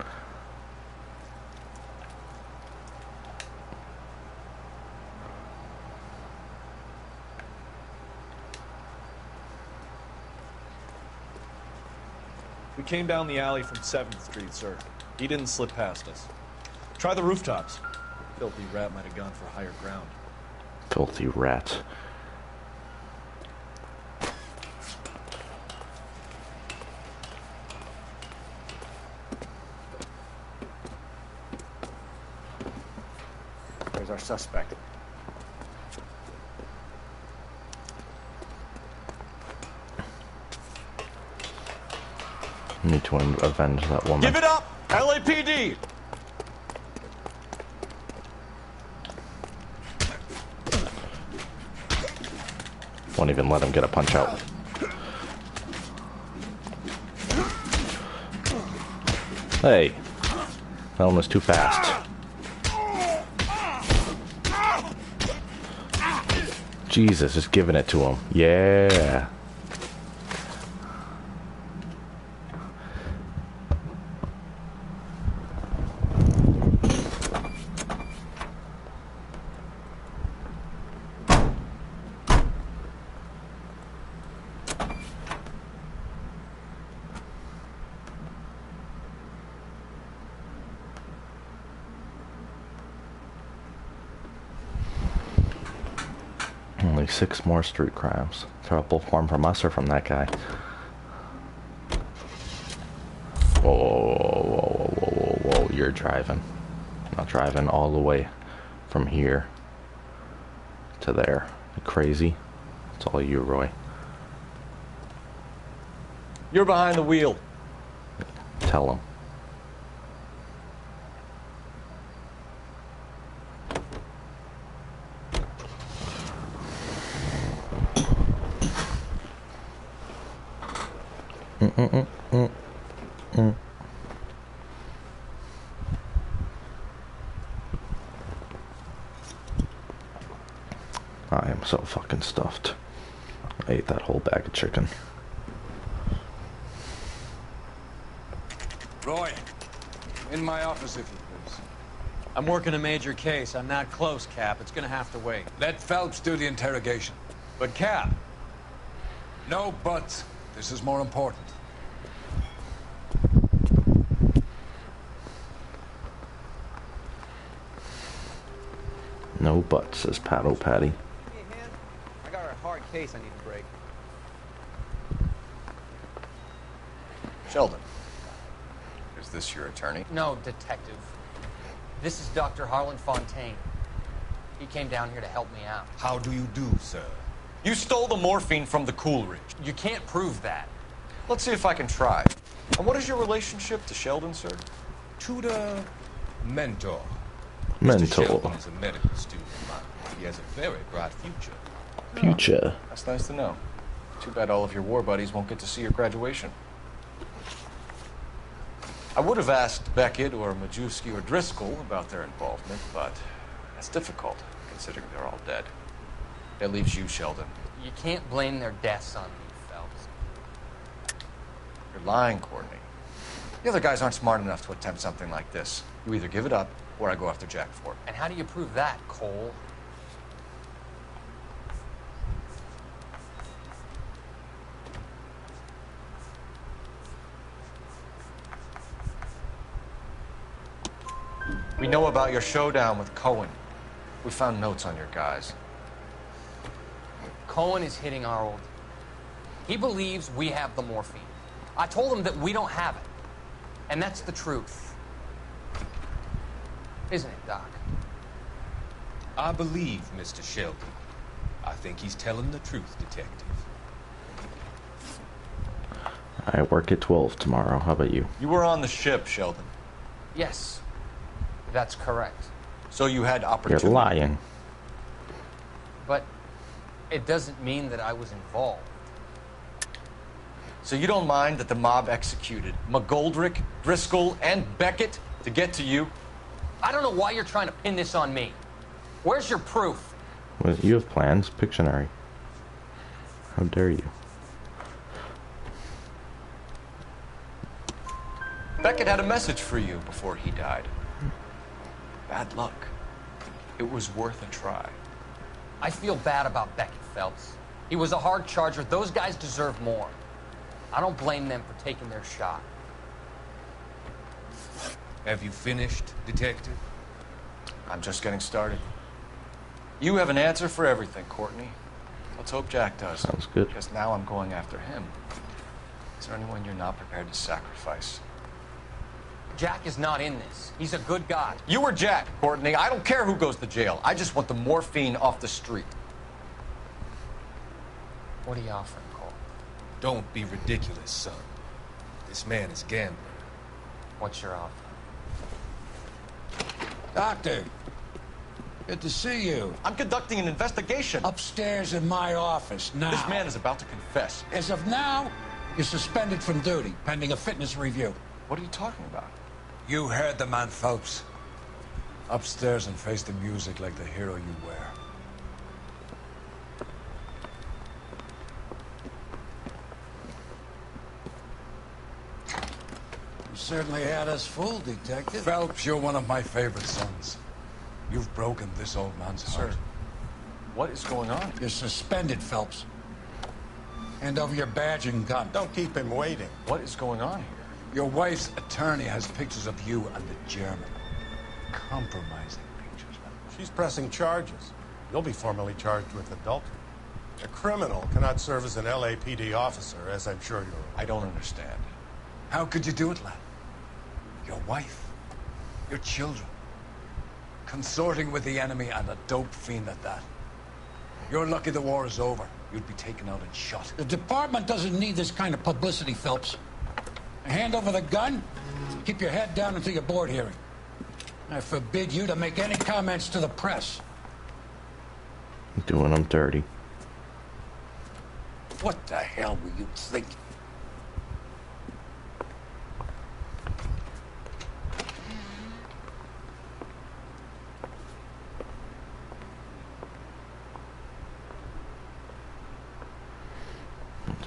Speaker 14: We came down the alley from 7th Street, sir. He didn't slip past us. Try the rooftops. Filthy rat might have gone for higher ground.
Speaker 1: Filthy rat.
Speaker 11: There's our suspect.
Speaker 1: Need to avenge that woman.
Speaker 14: Give it up! LAPD!
Speaker 1: Won't even let him get a punch out. Hey. That one was too fast. Jesus, just giving it to him. Yeah. Only 6 more street crimes. Trouble form from us or from that guy. Whoa, whoa, whoa, whoa, whoa, you're driving. Not driving all the way from here to there. You crazy? It's all you, Roy.
Speaker 6: You're behind the wheel.
Speaker 1: Tell him. I am so fucking stuffed. I ate that whole bag of chicken.
Speaker 22: Roy, in my office, if you please.
Speaker 12: I'm working a major case. I'm not close, Cap. It's gonna have to wait.
Speaker 22: Let Phelps do the interrogation.
Speaker 12: But, Cap...
Speaker 22: No buts. This is more important.
Speaker 1: No buts, says Pat O'Patty.
Speaker 12: I got a hard case I need to break.
Speaker 4: Sheldon, is this your attorney?
Speaker 9: No, detective. This is Dr. Harlan Fontaine. He came down here to help me out.
Speaker 22: How do you do, sir?
Speaker 4: You stole the morphine from the Coolridge.
Speaker 9: You can't prove that.
Speaker 4: Let's see if I can try. And what is your relationship to Sheldon, sir?
Speaker 22: Tutor, mentor.
Speaker 1: Mentor.
Speaker 22: Mr. Sheldon is a medical student of mine. He has a very bright future.
Speaker 1: Future.
Speaker 4: That's nice to know. Too bad all of your war buddies won't get to see your graduation. I would have asked Beckett or Majewski or Driscoll about their involvement, but that's difficult, considering they're all dead. That leaves you, Sheldon.
Speaker 9: You can't blame their deaths on me, Phelps.
Speaker 4: You're lying, Courtney. The other guys aren't smart enough to attempt something like this. You either give it up, or I go after Jack for it.
Speaker 9: And how do you prove that, Cole?
Speaker 4: We know about your showdown with Cohen. We found notes on your guys.
Speaker 9: Cohen is hitting our old. He believes we have the morphine. I told him that we don't have it. And that's the truth. Isn't it, Doc?
Speaker 22: I believe Mr. Sheldon. I think he's telling the truth, detective.
Speaker 1: I work at 12 tomorrow. How about you?
Speaker 4: You were on the ship, Sheldon.
Speaker 9: Yes, that's correct.
Speaker 4: So you had opportunity.
Speaker 1: You're lying.
Speaker 9: But it doesn't mean that I was involved.
Speaker 4: So you don't mind that the mob executed McGoldrick, Driscoll, and Beckett to get to you?
Speaker 9: I don't know why you're trying to pin this on me. Where's your proof?
Speaker 1: Well, you have plans. Pictionary. How dare you?
Speaker 4: Beckett had a message for you before he died. Bad luck. It was worth a try.
Speaker 9: I feel bad about Beckett, Phelps. He was a hard charger. Those guys deserve more. I don't blame them for taking their shot.
Speaker 22: Have you finished, detective?
Speaker 4: I'm just getting started. You have an answer for everything, Courtney. Let's hope Jack does.
Speaker 1: Sounds good.
Speaker 4: Because now I'm going after him. Is there anyone you're not prepared to sacrifice?
Speaker 9: Jack is not in this. He's a good guy.
Speaker 4: You or Jack, Courtney. I don't care who goes to jail. I just want the morphine off the street.
Speaker 9: What are you offering, Cole?
Speaker 22: Don't be ridiculous, son. This man is gambling.
Speaker 9: What's your offer?
Speaker 22: Doctor, good to see you.
Speaker 4: I'm conducting an investigation.
Speaker 22: Upstairs in my office now.
Speaker 4: This man is about to confess.
Speaker 22: As of now, you're suspended from duty, pending a fitness review.
Speaker 4: What are you talking about?
Speaker 22: You heard the man, Phelps. Upstairs and face the music like the hero you were. You certainly had us fooled, Detective. Phelps, you're one of my favorite sons. You've broken this old man's heart.
Speaker 4: Sir, what is going on?
Speaker 22: You're suspended, Phelps. Hand over your badge and gun.
Speaker 5: Don't keep him waiting.
Speaker 4: What is going on here?
Speaker 22: Your wife's attorney has pictures of you and the German. Compromising pictures.
Speaker 5: She's pressing charges. You'll be formally charged with adultery. A criminal cannot serve as an LAPD officer, as I'm sure you're aware.
Speaker 4: I don't understand.
Speaker 22: How could you do it, lad? Your wife, your children, consorting with the enemy and a dope fiend at that. You're lucky the war is over. You'd be taken out and shot.
Speaker 23: The department doesn't need this kind of publicity, Phelps.
Speaker 24: Hand over the gun. Keep your head down until your board hearing. I forbid you to make any comments to the press.
Speaker 1: Doing them dirty.
Speaker 24: What the hell were you thinking?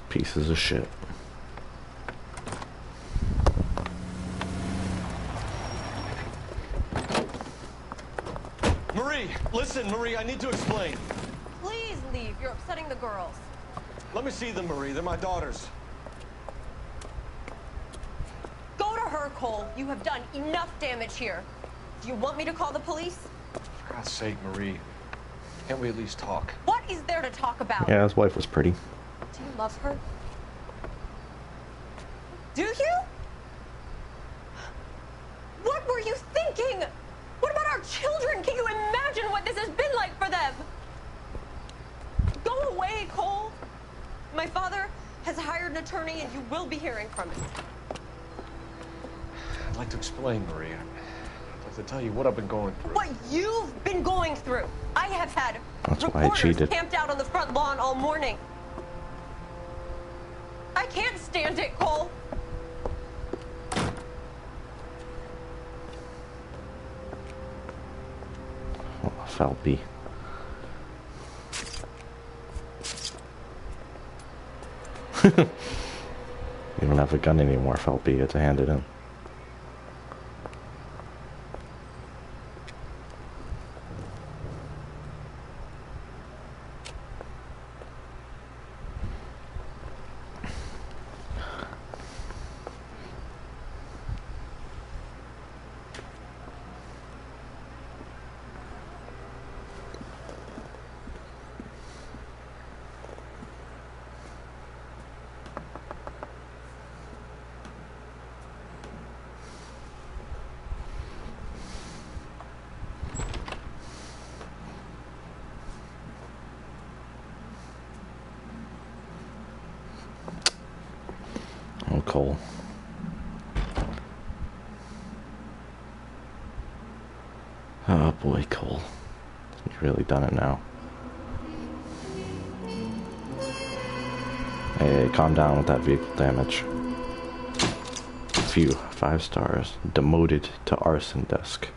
Speaker 1: Pieces of shit.
Speaker 8: Marie, listen, Marie, I need to explain.
Speaker 16: Please leave. You're upsetting the girls.
Speaker 8: Let me see them, Marie. They're my daughters.
Speaker 16: Go to her, Cole. You have done enough damage here. Do you want me to call the police?
Speaker 4: For God's sake, Marie. Can't we at least talk?
Speaker 16: What is there to talk about?
Speaker 1: Yeah, his wife was pretty.
Speaker 16: Do you love her? Do you? What were you thinking? What about our children? Can you imagine what this has been like for them? Go away, Cole. My father has hired an attorney and you will be hearing from him.
Speaker 4: I'd like to explain, Marie. I'd like to tell you what I've been going through.
Speaker 16: What you've been going through. I have had
Speaker 1: That's why I
Speaker 16: reporters
Speaker 1: cheated.
Speaker 16: camped out on the front lawn all morning. I can't stand it, Cole.
Speaker 1: Oh, Phelpy. You don't have a gun anymore, Phelpy. You have to hand it in. Oh, Cole. Oh boy, Cole. You've really done it now. Hey, calm down with that vehicle damage. Phew, 5 stars. Demoted to arson desk.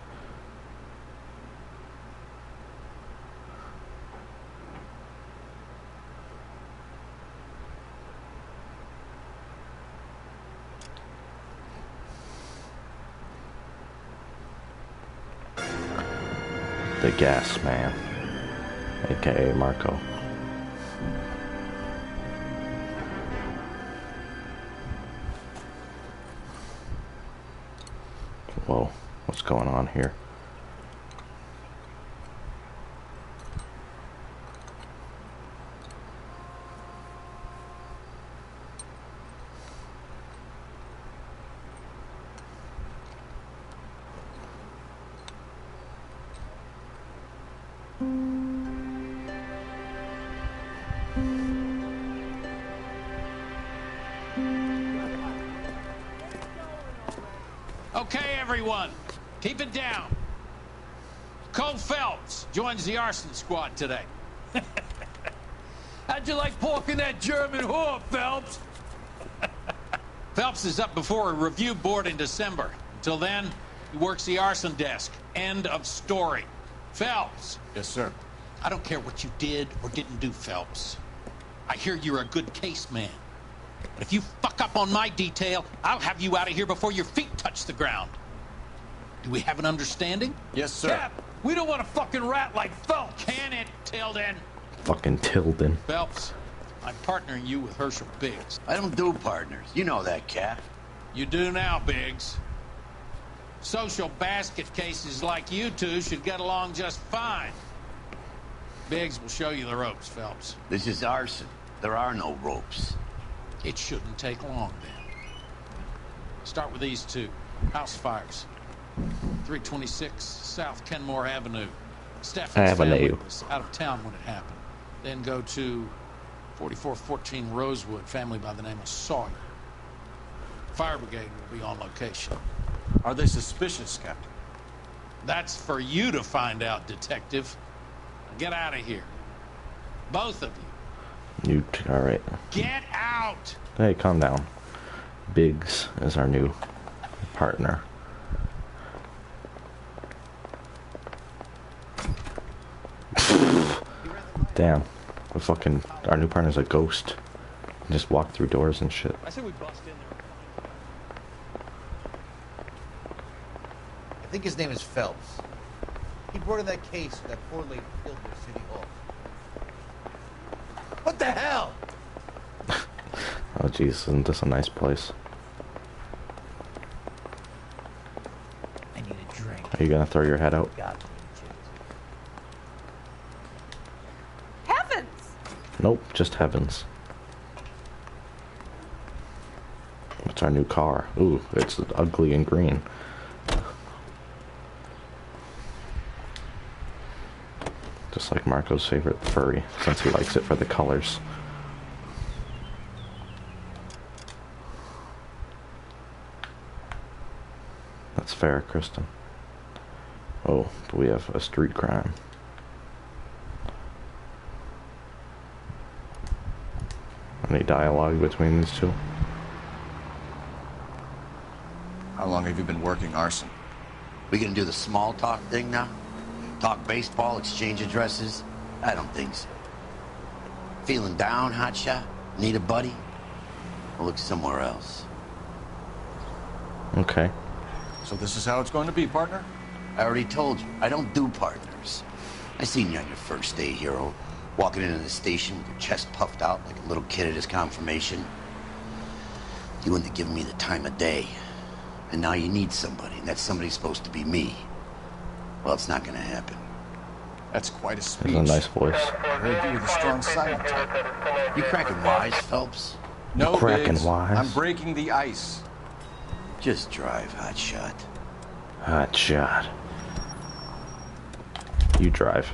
Speaker 1: The Gas Man, aka Marco. Whoa, what's going on here?
Speaker 23: Okay, everyone, keep it down. Cole Phelps joins the arson squad today. How'd you like porking that German whore, Phelps? Phelps is up before a review board in December. Until then, he works the arson desk. End of story. Phelps.
Speaker 22: Yes, sir.
Speaker 23: I don't care what you did or didn't do, Phelps. I hear you're a good case man. But if you fuck up on my detail, I'll have you out of here before your feet touch the ground. Do we have an understanding?
Speaker 22: Yes, sir.
Speaker 23: Cap, we don't want a fucking rat like Phelps. Can it, Tilden?
Speaker 1: Fucking Tilden.
Speaker 23: Phelps, I'm partnering you with Herschel Biggs.
Speaker 17: I don't do partners. You know that, Cap.
Speaker 23: You do now, Biggs. Social basket cases like you two should get along just fine. Biggs will show you the ropes, Phelps.
Speaker 17: This is arson. There are no ropes.
Speaker 23: It shouldn't take long, then. Start with these two. House fires. 326 South Kenmore Avenue. Stephan's family was out of town when it happened. Then go to 4414 Rosewood, family by the name of Sawyer. Fire brigade will be on location.
Speaker 8: Are they suspicious, Captain?
Speaker 23: That's for you to find out, Detective. Now get out of here. Both of you.
Speaker 1: Alright.
Speaker 23: Get out!
Speaker 1: Hey, calm down. Biggs is our new partner. Damn. Our new partner's a ghost. Just walk through doors and shit.
Speaker 6: I say we bust in there.
Speaker 2: I think his name is Phelps. He brought in that case of that poor lady killed near City Hall. What the hell?
Speaker 1: Oh jeez, isn't this a nice place?
Speaker 2: I need a drink.
Speaker 1: Are you gonna throw your head out?
Speaker 16: Heavens!
Speaker 1: Nope, just heavens. What's our new car? Ooh, it's ugly and green. Just like Marco's favorite furry, since he likes it for the colors. That's fair, Kristen. Oh, but we have a street crime. Any dialogue between these two?
Speaker 4: How long have you been working arson?
Speaker 17: We gonna do the small talk thing now? Talk baseball, exchange addresses? I don't think so. Feeling down, hotshot? Need a buddy? I'll look somewhere else.
Speaker 1: Okay.
Speaker 4: So this is how it's going to be, partner?
Speaker 17: I already told you, I don't do partners. I seen you on your first day, hero. Walking into the station with your chest puffed out like a little kid at his confirmation. You wouldn't have given me the time of day. And now you need somebody, and that somebody's supposed to be me. Well, it's not gonna happen.
Speaker 4: That's quite a speech.
Speaker 1: That's a nice voice.
Speaker 4: I heard you with a strong silent type.
Speaker 17: You cracking wise, Phelps?
Speaker 4: No,
Speaker 1: cracking
Speaker 4: Biggs.
Speaker 1: wise.
Speaker 4: I'm breaking the ice.
Speaker 17: Just drive, hotshot.
Speaker 1: Hot shot. You drive.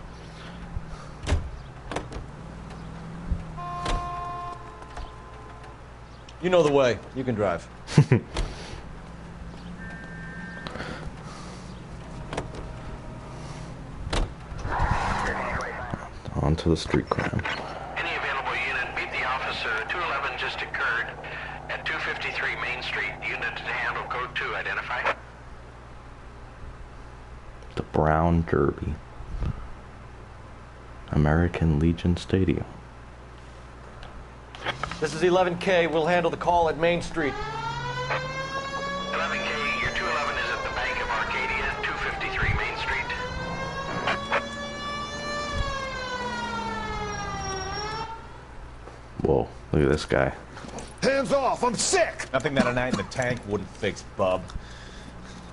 Speaker 6: You know the way. You can drive.
Speaker 1: On to the street crime.
Speaker 7: Any available unit, meet the officer. 211 just occurred at 253 Main Street. Unit to handle code 2. Identify.
Speaker 1: The Brown Derby. American Legion Stadium.
Speaker 6: This is 11K. We'll handle the call at Main Street.
Speaker 7: 11K, your 211 is at the Bank of Arcadia, 253 Main Street.
Speaker 1: Whoa, look at this guy.
Speaker 22: Hands off! I'm sick!
Speaker 14: Nothing that a night in the tank wouldn't fix, bub.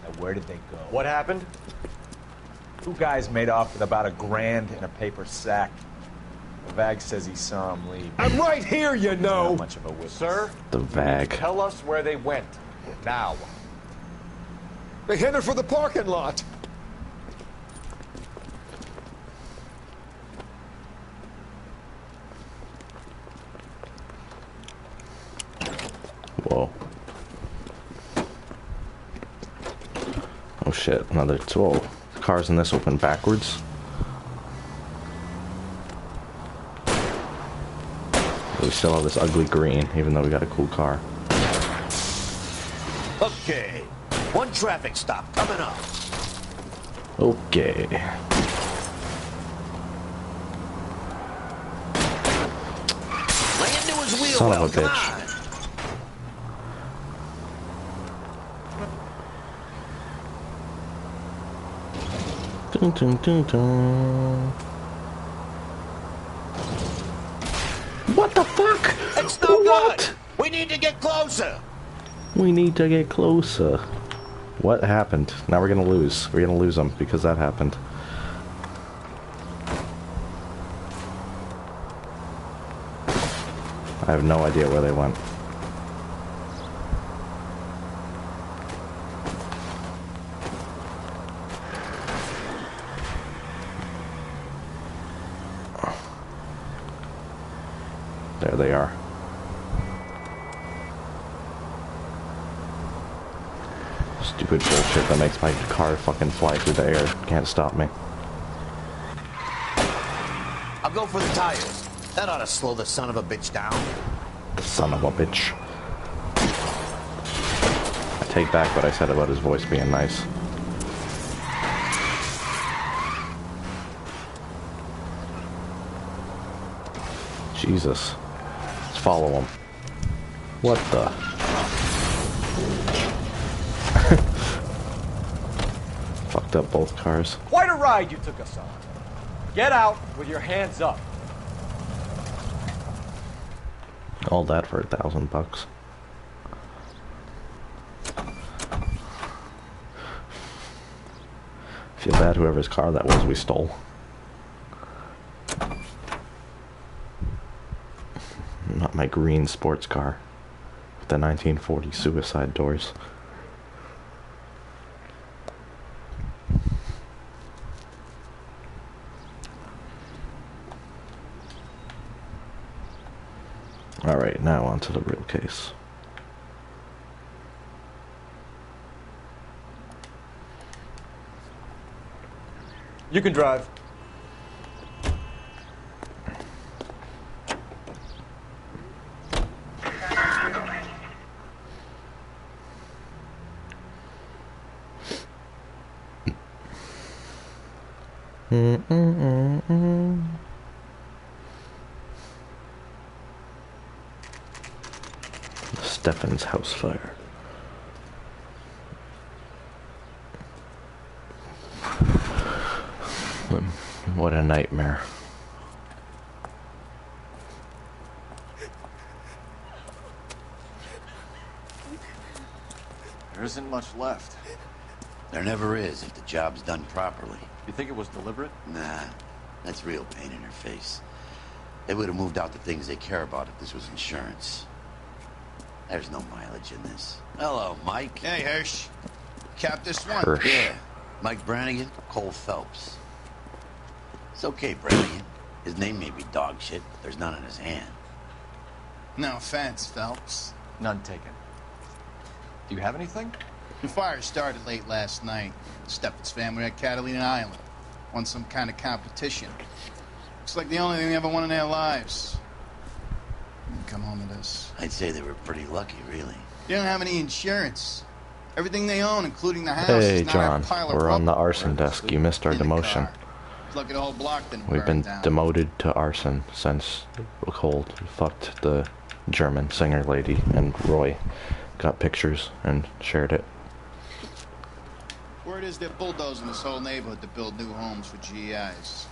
Speaker 14: Now, where did they go?
Speaker 6: What happened?
Speaker 14: Two guys made off with about $1,000 in a paper sack. Vag says he saw him leave.
Speaker 22: I'm right here, you know!
Speaker 14: Not much of a witness.
Speaker 6: Sir,
Speaker 1: The Vag.
Speaker 6: tell us where they went. Now.
Speaker 22: They headed for the parking lot.
Speaker 1: Whoa. Oh shit, another 12. Cars in this open backwards. We still have this ugly green, even though we got a cool car.
Speaker 17: Okay. One traffic stop coming up.
Speaker 1: Okay.
Speaker 17: Lay into his wheel
Speaker 1: Son
Speaker 17: well,
Speaker 1: of a
Speaker 17: come
Speaker 1: bitch.
Speaker 17: on.
Speaker 1: Dun, dun, dun, dun. What the fuck?
Speaker 17: It's no
Speaker 1: What?
Speaker 17: good. We need to get closer.
Speaker 1: We need to get closer. What happened? Now we're gonna lose. We're gonna lose them because that happened. I have no idea where they went. There they are. Stupid bullshit that makes my car fucking fly through the air. Can't stop me.
Speaker 17: I'll go for the tires. That ought to slow the son of a bitch down.
Speaker 1: The son of a bitch. I take back what I said about his voice being nice. Jesus. Let's follow him. What the? Fucked up both cars.
Speaker 6: Quite a ride you took us on. Get out with your hands up.
Speaker 1: All that for $1,000. Feel bad whoever's car that was we stole. Not my green sports car with the 1940 suicide doors. Alright, now on to the real case.
Speaker 6: You can drive.
Speaker 1: Stefan's house fire. What a nightmare.
Speaker 4: There isn't much left.
Speaker 17: There never is if the job's done properly.
Speaker 4: You think it was deliberate?
Speaker 17: Nah, that's real pain in her face. They would have moved out the things they care about if this was insurance. There's no mileage in this. Hello, Mike.
Speaker 3: Hey, Hirsch. Cap this one.
Speaker 1: Hirsch.
Speaker 17: Yeah, Mike Brannigan, Cole Phelps. It's okay, Brannigan. His name may be dog shit, but there's none in his hand.
Speaker 3: No offense, Phelps.
Speaker 4: None taken. Do you have anything?
Speaker 3: The fire started late last night. Stefan's family at Catalina Island. Won some kind of competition. Looks like the only thing they ever won in their lives. And come home to this.
Speaker 17: I'd say they were pretty lucky, really.
Speaker 3: They don't have any insurance. Everything they own, including the house,
Speaker 1: Hey,
Speaker 3: is now
Speaker 1: John.
Speaker 3: a pile of
Speaker 1: We're on the
Speaker 3: rubble.
Speaker 1: arson desk. You missed our demotion.
Speaker 3: Lucky the whole block didn't
Speaker 1: We've
Speaker 3: burn
Speaker 1: been
Speaker 3: down.
Speaker 1: demoted to arson since Cole fucked the German singer lady, and Roy got pictures and shared it.
Speaker 3: Word is they're bulldozing this whole neighborhood to build new homes for GIs.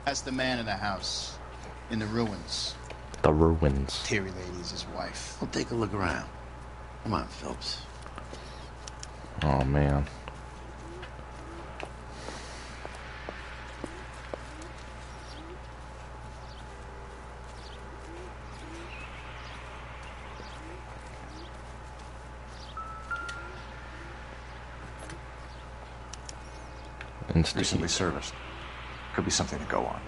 Speaker 3: That's the man in the house. In the ruins.
Speaker 1: The ruins.
Speaker 3: Terry lady's his wife.
Speaker 17: We'll take a look around. Come on, Phelps.
Speaker 1: Oh, man.
Speaker 4: Recently serviced. Could be something to go on.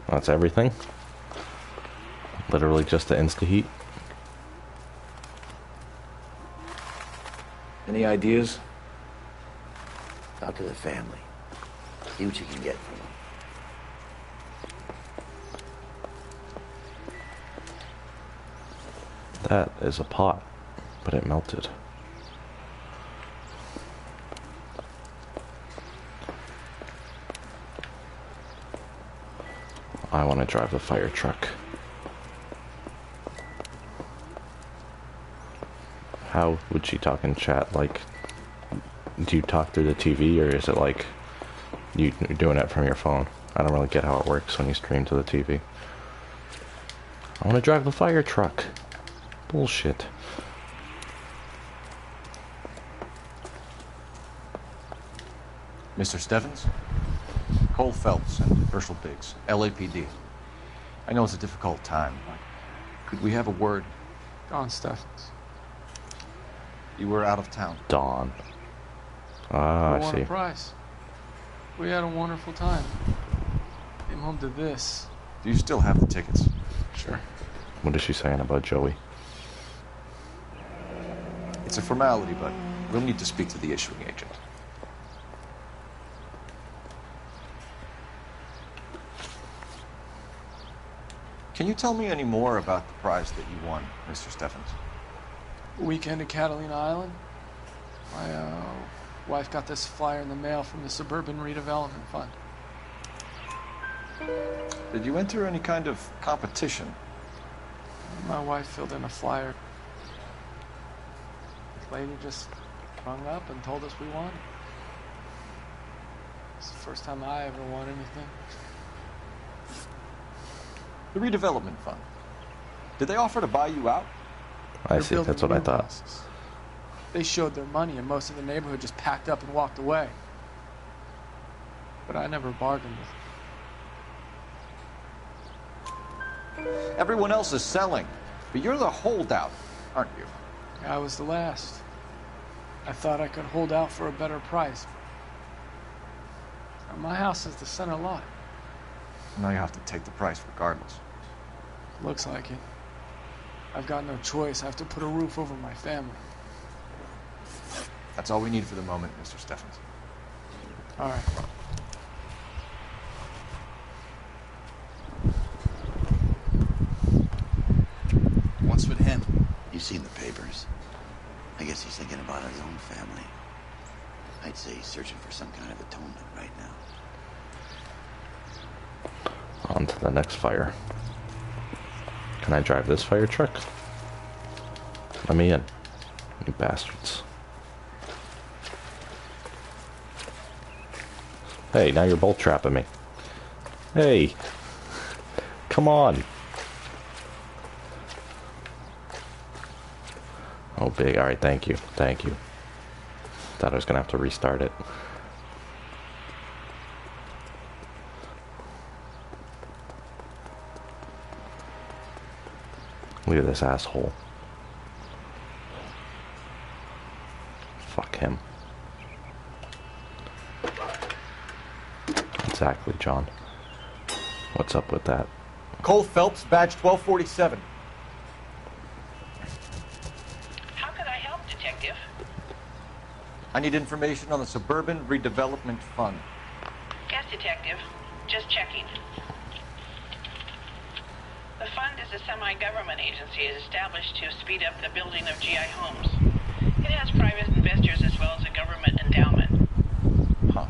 Speaker 1: That's everything? Literally just the insta-heat?
Speaker 4: Any ideas?
Speaker 17: Talk to the family. See what you can get from them.
Speaker 1: That is a pot, but it melted. I want to drive the fire truck. How would she talk in chat? Like, do you talk through the TV, or is it like you're doing it from your phone? I don't really get how it works when you stream to the TV. I want to drive the fire truck. Bullshit.
Speaker 4: Mr. Stevens? Cole Phelps and Herschel Biggs, LAPD. I know it's a difficult time, but could we have a word?
Speaker 18: Don Steffens.
Speaker 4: You were out of town.
Speaker 1: Dawn. Ah,
Speaker 18: We
Speaker 1: I
Speaker 18: won
Speaker 1: see.
Speaker 18: a prize. We had a wonderful time. Came home to this.
Speaker 4: Do you still have the tickets?
Speaker 1: Sure. What is she saying about Joey?
Speaker 4: It's a formality, but we'll need to speak to the issuing agent. Can you tell me any more about the prize that you won, Mr. Steffens?
Speaker 18: Weekend at Catalina Island. My wife got this flyer in the mail from the Suburban Redevelopment Fund.
Speaker 4: Did you enter any kind of competition?
Speaker 18: My wife filled in a flyer. This lady just rung up and told us we won. It's the first time I ever won anything.
Speaker 4: The redevelopment fund. Did they offer to buy you out?
Speaker 1: I see, that's what I thought.
Speaker 18: Houses. They showed their money and most of the neighborhood just packed up and walked away. But I never bargained with them.
Speaker 4: Everyone else is selling, but you're the holdout, aren't you?
Speaker 18: I was the last. I thought I could hold out for a better price. Now, my house is the center lot.
Speaker 4: Now you have to take the price regardless.
Speaker 18: Looks like it. I've got no choice. I have to put a roof over my family.
Speaker 4: That's all we need for the moment, Mr. Steffens.
Speaker 18: All right.
Speaker 17: What's with him? You've seen the papers. I guess he's thinking about his own family. I'd say he's searching for some kind of atonement right now.
Speaker 1: On to the next fire. Can I drive this fire truck? Let me in, you bastards. Hey, now you're both trapping me. Hey, come on. Oh, big. Alright, thank you. Thank you. Thought I was gonna have to restart it. Look at this asshole. Fuck him. Exactly, John. What's up with that?
Speaker 6: Cole Phelps, badge 1247.
Speaker 10: How can I help, Detective?
Speaker 4: I need information on the Suburban Redevelopment Fund.
Speaker 10: Yes, Detective. Just checking. The fund is a semi-government agency established to speed up the building of GI homes. It has private investors as well as a government endowment.
Speaker 4: Huh.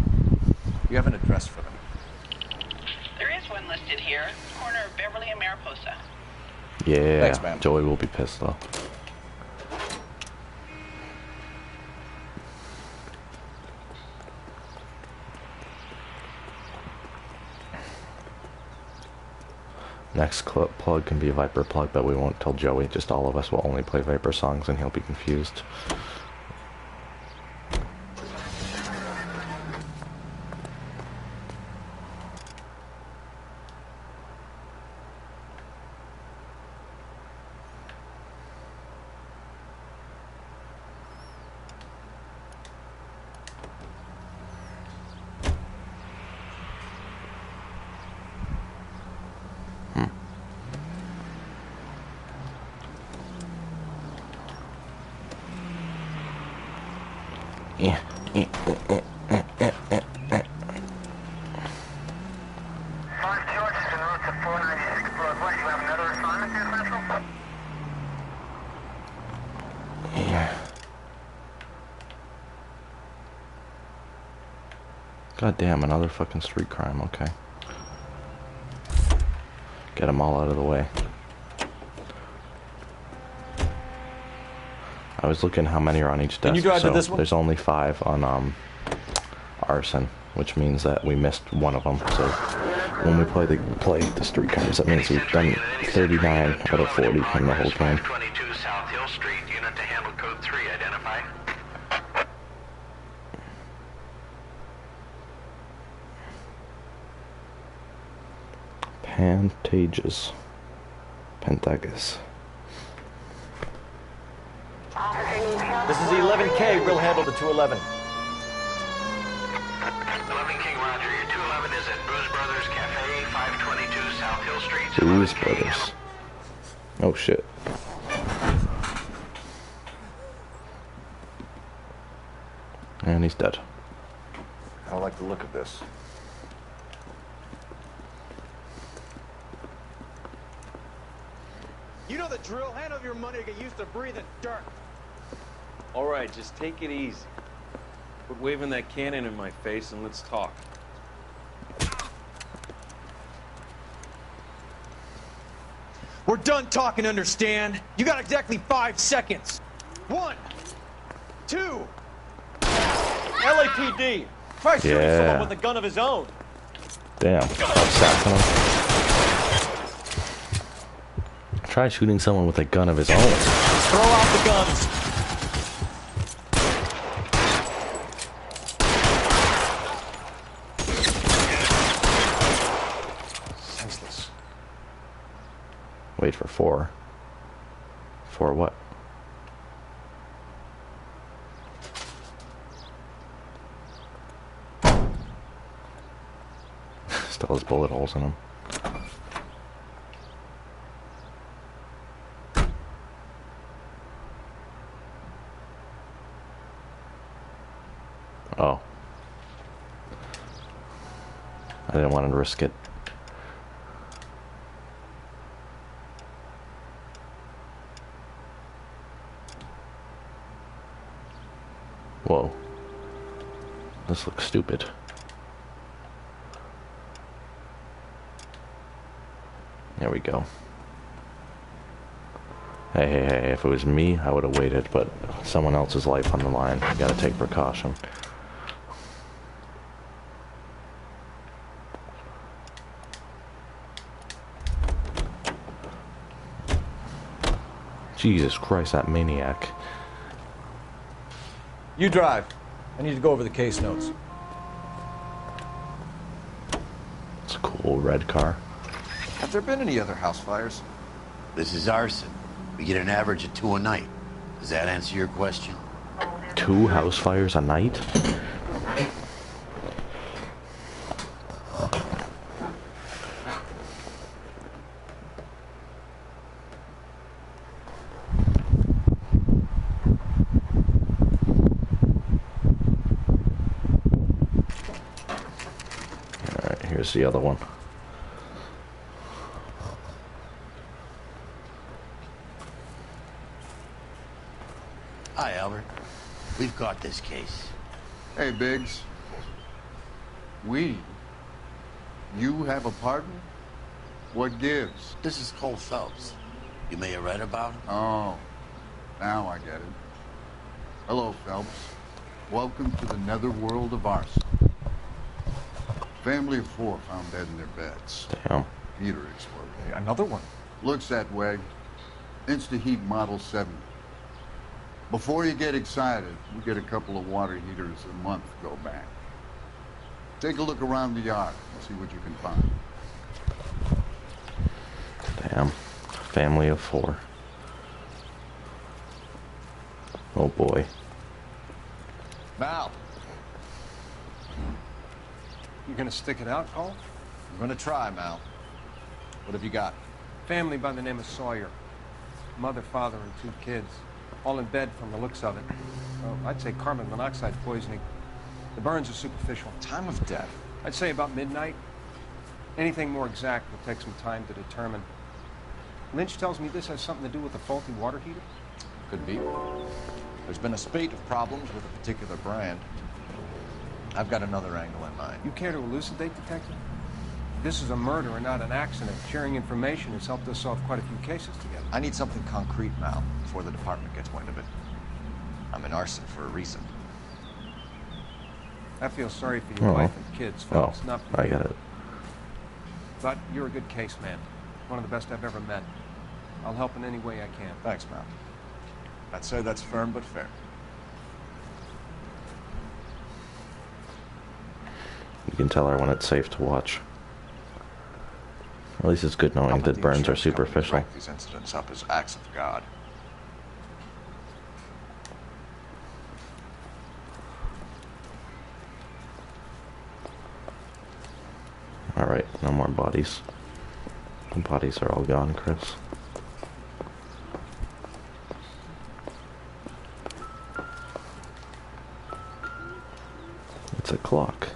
Speaker 4: You have an address for them?
Speaker 10: There is one listed here, corner of Beverly and Mariposa.
Speaker 1: Yeah,
Speaker 4: thanks, ma'am.
Speaker 1: Joey will be pissed though. Next plug can be a Viper plug, but we won't tell Joey. Just all of us will only play Viper songs and he'll be confused. God damn, another fucking street crime, okay. Get them all out of the way. I was looking how many are on each desk, so there's only 5 on arson, which means that we missed one of them. So when we play the street crimes, that means we've done 39 out of 40 in the whole game.
Speaker 7: 522 South Hill Street, unit to handle code 3, identify.
Speaker 1: Pantages. Pentagus.
Speaker 6: This is 11K. We'll handle the 211.
Speaker 7: 11 King Roger, your 211 is at Booze Brothers Cafe, 522 South Hill Street.
Speaker 1: Booze Brothers. Oh shit. And he's dead.
Speaker 4: I don't like the look of this.
Speaker 6: You know the drill. Hand over your money to get used to breathing dirt.
Speaker 13: All right, just take it easy. Quit waving that cannon in my face and let's talk.
Speaker 6: We're done talking, understand? You got exactly 5 seconds. 1, 2. LAPD. Try shooting someone with a gun of his own.
Speaker 1: Damn. Assassin. Try shooting someone with a gun of his own.
Speaker 6: Throw out the guns.
Speaker 4: Senseless.
Speaker 1: Wait for 4. 4 what? Still has bullet holes in him. Oh. I didn't want to risk it. Whoa. This looks stupid. There we go. Hey, hey, hey, if it was me, I would have waited, but someone else's life on the line. You gotta take precaution. Jesus Christ, that maniac.
Speaker 4: You drive. I need to go over the case notes.
Speaker 1: It's a cool red car.
Speaker 4: Have there been any other house fires?
Speaker 17: This is arson. We get an average of 2 a night. Does that answer your question?
Speaker 1: 2 house fires a night? Alright, here's the other one.
Speaker 17: Hi, Albert. We've got this case.
Speaker 19: Hey, Biggs. We? You have a partner? What gives?
Speaker 17: This is Cole Phelps. You may have read about him.
Speaker 19: Oh, now I get it. Hello, Phelps. Welcome to the netherworld of arson. Family of 4 found dead in their beds.
Speaker 1: Damn.
Speaker 19: Heater exploded.
Speaker 4: Another one.
Speaker 19: Looks that way. Insta-Heat Model 70. Before you get excited, we get a couple of water heaters a month to go back. Take a look around the yard and see what you can find.
Speaker 1: Damn. Family of 4. Oh boy.
Speaker 4: Mal.
Speaker 6: You gonna stick it out, Cole?
Speaker 4: I'm gonna try, Mal. What have you got?
Speaker 6: Family by the name of Sawyer. Mother, father, and 2 kids. All in bed from the looks of it. Well, I'd say carbon monoxide poisoning. The burns are superficial.
Speaker 4: Time of death?
Speaker 6: I'd say about midnight. Anything more exact will take some time to determine. Lynch tells me this has something to do with the faulty water heater.
Speaker 4: Could be. There's been a spate of problems with a particular brand. I've got another angle in mind.
Speaker 6: You care to elucidate, Detective? This is a murder and not an accident. Sharing information has helped us solve quite a few cases together.
Speaker 4: I need something concrete, Mal, before the department gets wind of it. I'm in arson for a reason.
Speaker 6: I feel sorry for your wife and kids, Phelps. Not for
Speaker 1: I
Speaker 6: you.
Speaker 1: got it.
Speaker 6: But you're a good case man. One of the best I've ever met. I'll help in any way I can.
Speaker 4: Thanks, Mal. I'd say that's firm but fair.
Speaker 1: You can tell her when it's safe to watch. At least it's good knowing that burns are superficial.
Speaker 4: Rank these incidents up as acts of God.
Speaker 1: Alright, no more bodies. The bodies are all gone, Chris. a clock.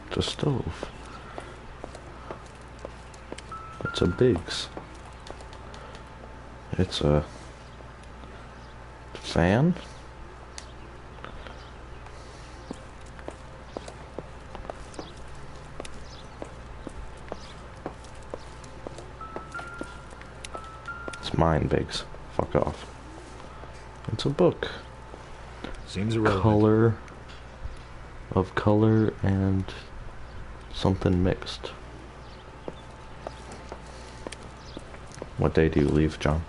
Speaker 1: It's a stove. It's a Biggs. It's a fan. It's mine, Biggs. Fuck off. It's a book.
Speaker 14: Seems irrelevant.
Speaker 1: Color and something mixed. What day do you leave, John?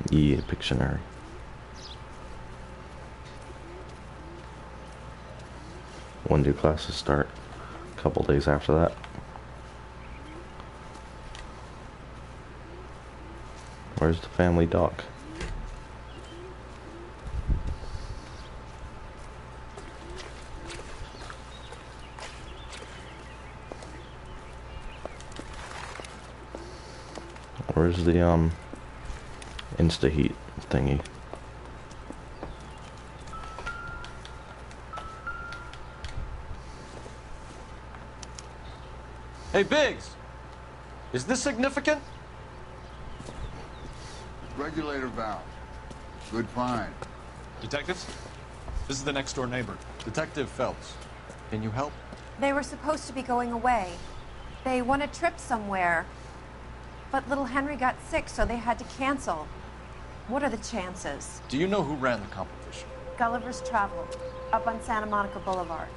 Speaker 1: Yeah, Pictionary. When do classes start? A couple days after that. Where's the family dog? Where's the Insta-heat thingy?
Speaker 4: Hey, Biggs! Is this significant?
Speaker 19: Regulator valve. Good find.
Speaker 14: Detectives? This is the next door neighbor.
Speaker 4: Detective Phelps. Can you help?
Speaker 11: They were supposed to be going away. They won a trip somewhere. But little Henry got sick, so they had to cancel. What are the chances?
Speaker 4: Do you know who ran the competition?
Speaker 11: Gulliver's Travel, up on Santa Monica Boulevard.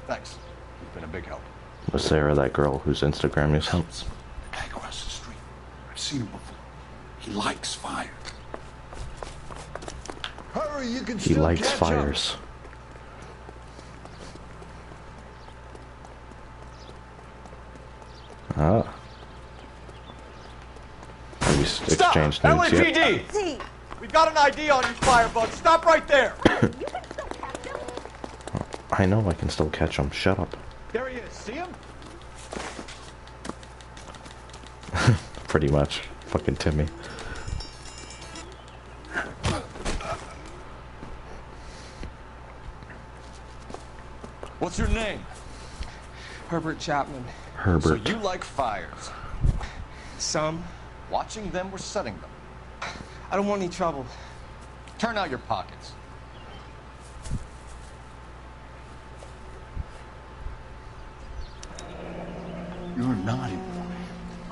Speaker 4: Thanks. You've been a big help.
Speaker 1: Was Sarah that girl whose Instagram you sent?
Speaker 17: The guy across the street. I've seen him before. He likes fire.
Speaker 19: Hurry, you can
Speaker 1: He
Speaker 19: still
Speaker 1: likes
Speaker 19: catch
Speaker 1: fires. Ah. Have we exchanged nudes yet?
Speaker 4: LAPD! We've got an ID on you, firebug. Stop right there!
Speaker 1: I know I can still catch him. Shut up.
Speaker 4: There he is. See him?
Speaker 1: Pretty much. Fucking Timmy.
Speaker 4: What's your name?
Speaker 18: Herbert Chapman.
Speaker 1: Herbert.
Speaker 4: So you like fires?
Speaker 18: Some.
Speaker 4: Watching them or setting them?
Speaker 18: I don't want any trouble.
Speaker 4: Turn out your pockets.
Speaker 19: You're a naughty boy,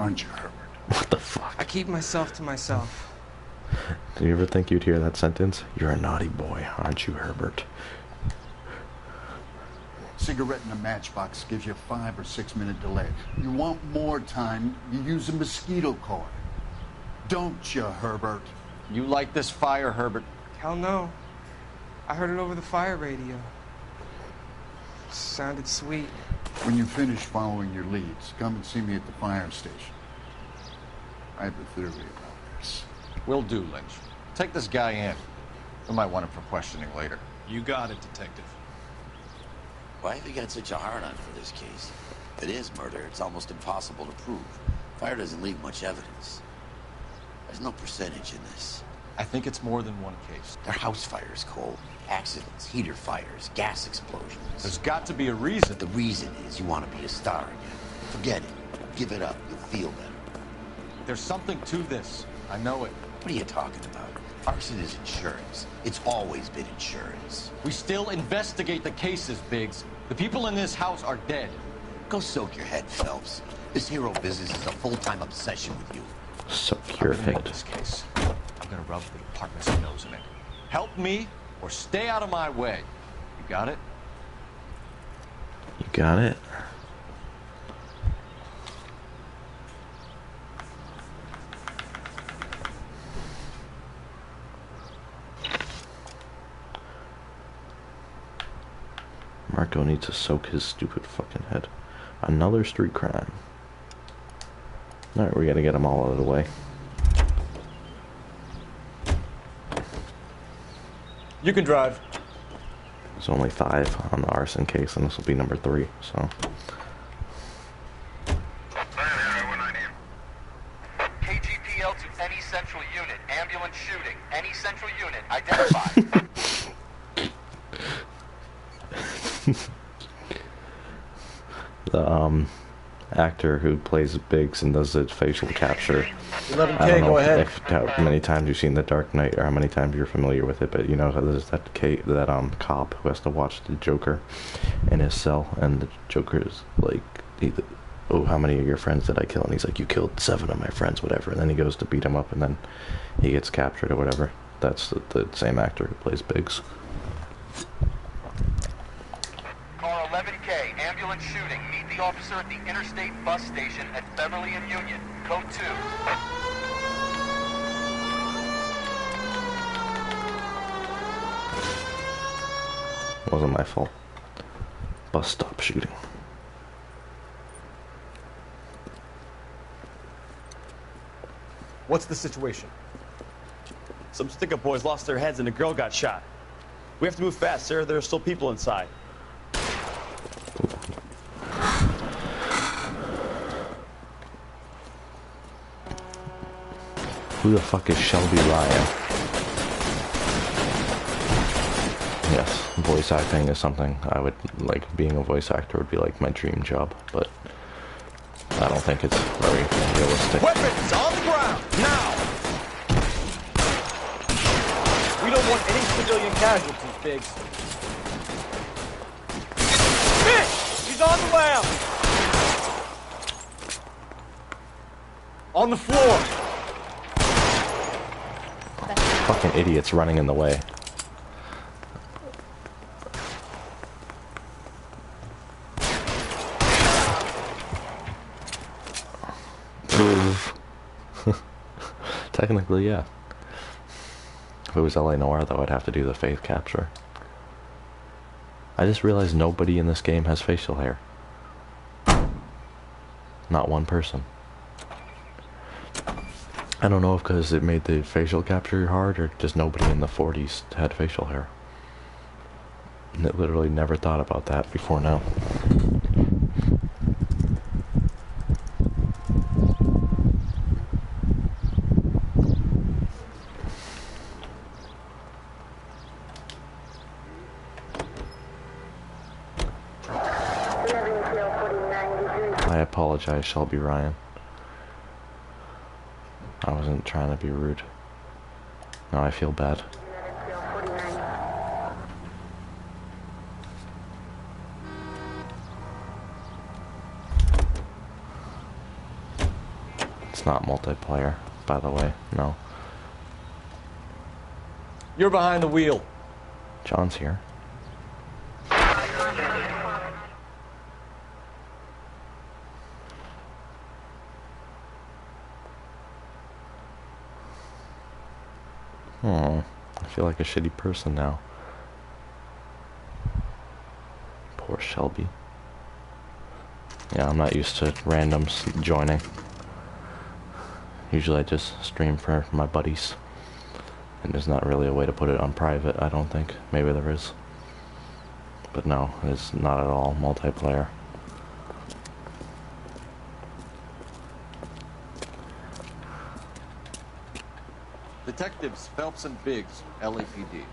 Speaker 19: aren't you, Herbert?
Speaker 1: What the fuck?
Speaker 18: I keep myself to myself.
Speaker 1: Do you ever think you'd hear that sentence? You're a naughty boy, aren't you, Herbert?
Speaker 19: Cigarette in a matchbox gives you a 5 or 6 minute delay. You want more time, you use a mosquito coil. Don't you, Herbert?
Speaker 4: You like this fire, Herbert?
Speaker 18: Hell no. I heard it over the fire radio. Sounded sweet.
Speaker 19: When you finish following your leads, come and see me at the fire station. I have a theory about this.
Speaker 4: Will do, Lynch. Take this guy in. We might want him for questioning later.
Speaker 14: You got it, Detective.
Speaker 17: Why have you got such a hard-on for this case? If it is murder, it's almost impossible to prove. Fire doesn't leave much evidence. There's no percentage in this.
Speaker 4: I think it's more than one case.
Speaker 17: They're house fires, Cole. Accidents, heater fires, gas explosions.
Speaker 4: There's got to be a reason.
Speaker 17: The reason is you want to be a star again. Forget it. Give it up. You'll feel better.
Speaker 4: There's something to this. I know it.
Speaker 17: What are you talking about? Arson is insurance. It's always been insurance.
Speaker 4: We still investigate the cases, Biggs. The people in this house are dead.
Speaker 17: Go soak your head, Phelps. This hero business is a full-time obsession with you.
Speaker 1: Soak your head.
Speaker 4: This case. I'm gonna rub the department's nose in it. Help me or stay out of my way. You got it?
Speaker 1: You got it? Marco needs to soak his stupid fucking head. Another street crime. Alright, we gotta get them all out of the way.
Speaker 14: You can drive.
Speaker 1: There's only 5 on the arson case, and this will be number 3, so...
Speaker 12: KGPL to any central unit. Ambulance shooting. Any central unit. Identify.
Speaker 1: The, actor who plays Biggs and does the facial capture.
Speaker 14: 11K,
Speaker 1: I don't know
Speaker 14: go ahead.
Speaker 1: how many times you've seen The Dark Knight, or how many times you're familiar with it, but you know, there's that cop who has to watch the Joker in his cell, and the Joker is like, oh, how many of your friends did I kill? And he's like, you killed 7 of my friends, whatever. And then he goes to beat him up, and then he gets captured or whatever. That's the same actor who plays Biggs.
Speaker 12: Car 11K, ambulance shooting. Meet the officer at the interstate bus station at Beverly and Union. Code 2.
Speaker 1: Wasn't my fault. Bus stop shooting.
Speaker 15: What's the situation? Some stick-up boys lost their heads and a girl got shot. We have to move fast, sir. There are still people inside.
Speaker 1: Who the fuck is Shelby Ryan? Yes, voice acting is something I would like. Being a voice actor would be like my dream job, but I don't think it's very realistic.
Speaker 15: Weapons on the ground, now! We don't want any civilian casualties, Biggs. Fish! He's on the lam! On the floor!
Speaker 1: Fucking idiots running in the way. Technically, yeah. If it was LA Noire, though, I'd have to do the face capture. I just realized nobody in this game has facial hair. Not one person. I don't know if because it made the facial capture hard, or just nobody in the 40s had facial hair. I literally never thought about that before now. I apologize, Shelby Ryan. I wasn't trying to be rude. Now I feel bad. It's not multiplayer, by the way. No.
Speaker 15: You're behind the wheel.
Speaker 1: John's here. Oh, I feel like a shitty person now. Poor Shelby. Yeah, I'm not used to randoms joining. Usually I just stream for my buddies. And there's not really a way to put it on private, I don't think. Maybe there is. But no, it's not at all multiplayer.
Speaker 8: Detectives Phelps and Biggs, LAPD.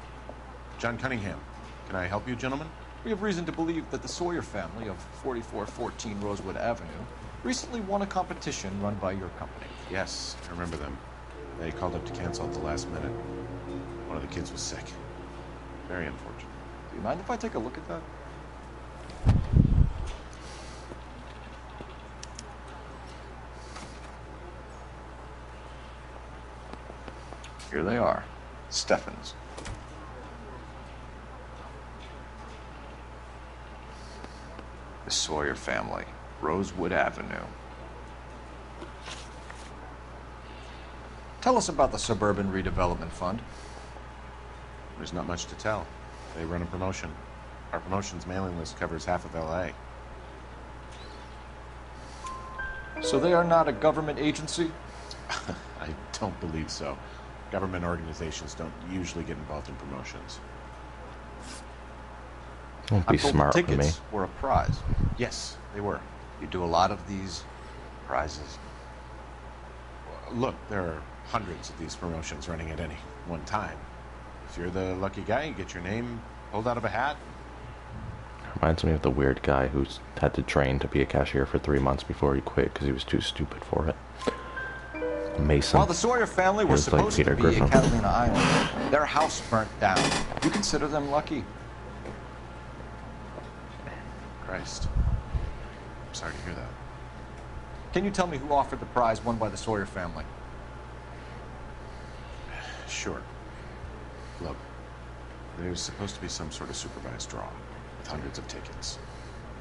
Speaker 20: John Cunningham. Can I help you, gentlemen?
Speaker 8: We have reason to believe that the Sawyer family of 4414 Rosewood Avenue recently won a competition run by your company.
Speaker 20: Yes, I remember them. They called up to cancel at the last minute. One of the kids was sick. Very unfortunate.
Speaker 8: Do you mind if I take a look at that? Here they are. Steffens. The Sawyer family, Rosewood Avenue. Tell us about the Suburban Redevelopment Fund.
Speaker 20: There's not much to tell. They run a promotion. Our promotion's mailing list covers half of LA.
Speaker 8: So they are not a government agency?
Speaker 20: I don't believe so. Government organizations don't usually get involved in promotions.
Speaker 1: Don't be
Speaker 8: I'm told
Speaker 1: smart
Speaker 8: the
Speaker 1: with me.
Speaker 8: tickets were a prize.
Speaker 20: Yes, they were.
Speaker 8: You do a lot of these prizes.
Speaker 20: Look, there are hundreds of these promotions running at any one time. If you're the lucky guy, you get your name pulled out of a hat.
Speaker 1: Reminds me of the weird guy who's had to train to be a cashier for 3 months before he quit because he was too stupid for it. Mason.
Speaker 8: While the Sawyer family
Speaker 1: He
Speaker 8: were
Speaker 1: was like
Speaker 8: supposed
Speaker 1: Peter
Speaker 8: to be
Speaker 1: Griffin.
Speaker 8: in Catalina Island, their house burnt down. You consider them lucky?
Speaker 20: Christ. I'm sorry to hear that.
Speaker 8: Can you tell me who offered the prize won by the Sawyer family?
Speaker 20: Sure. Look, there's supposed to be some sort of supervised draw with hundreds of tickets.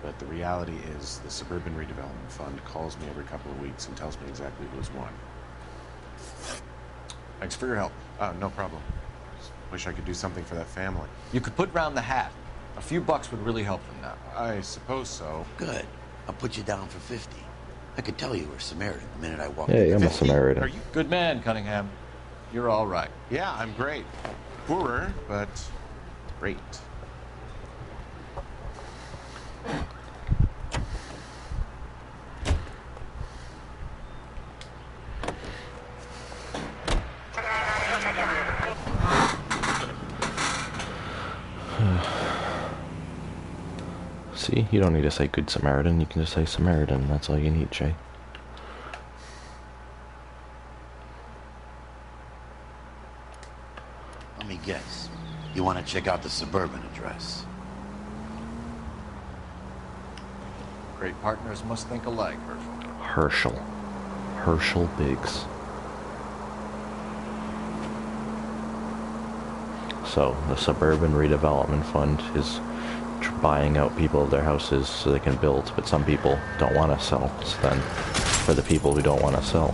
Speaker 20: But the reality is the Suburban Redevelopment Fund calls me every couple of weeks and tells me exactly who's won. Thanks for your help. No problem. Just wish I could do something for that family.
Speaker 8: You could put round the hat. A few bucks would really help them now.
Speaker 20: I suppose so.
Speaker 17: Good. I'll put you down for 50. I could tell you were Samaritan the minute I walked
Speaker 1: Yeah,
Speaker 17: in.
Speaker 1: I'm a Samaritan.
Speaker 20: Are you?
Speaker 8: Good man, Cunningham. You're all right.
Speaker 20: Yeah, I'm great. Poorer, but great.
Speaker 1: See, you don't need to say Good Samaritan, you can just say Samaritan. That's all you need, Jay.
Speaker 17: Let me guess. You want to check out the Suburban address?
Speaker 8: Great partners must think alike, Herschel.
Speaker 1: Herschel Biggs. So, the Suburban Redevelopment Fund is buying out people of their houses so they can build, but some people don't want to sell. So then, for the people who don't want to sell,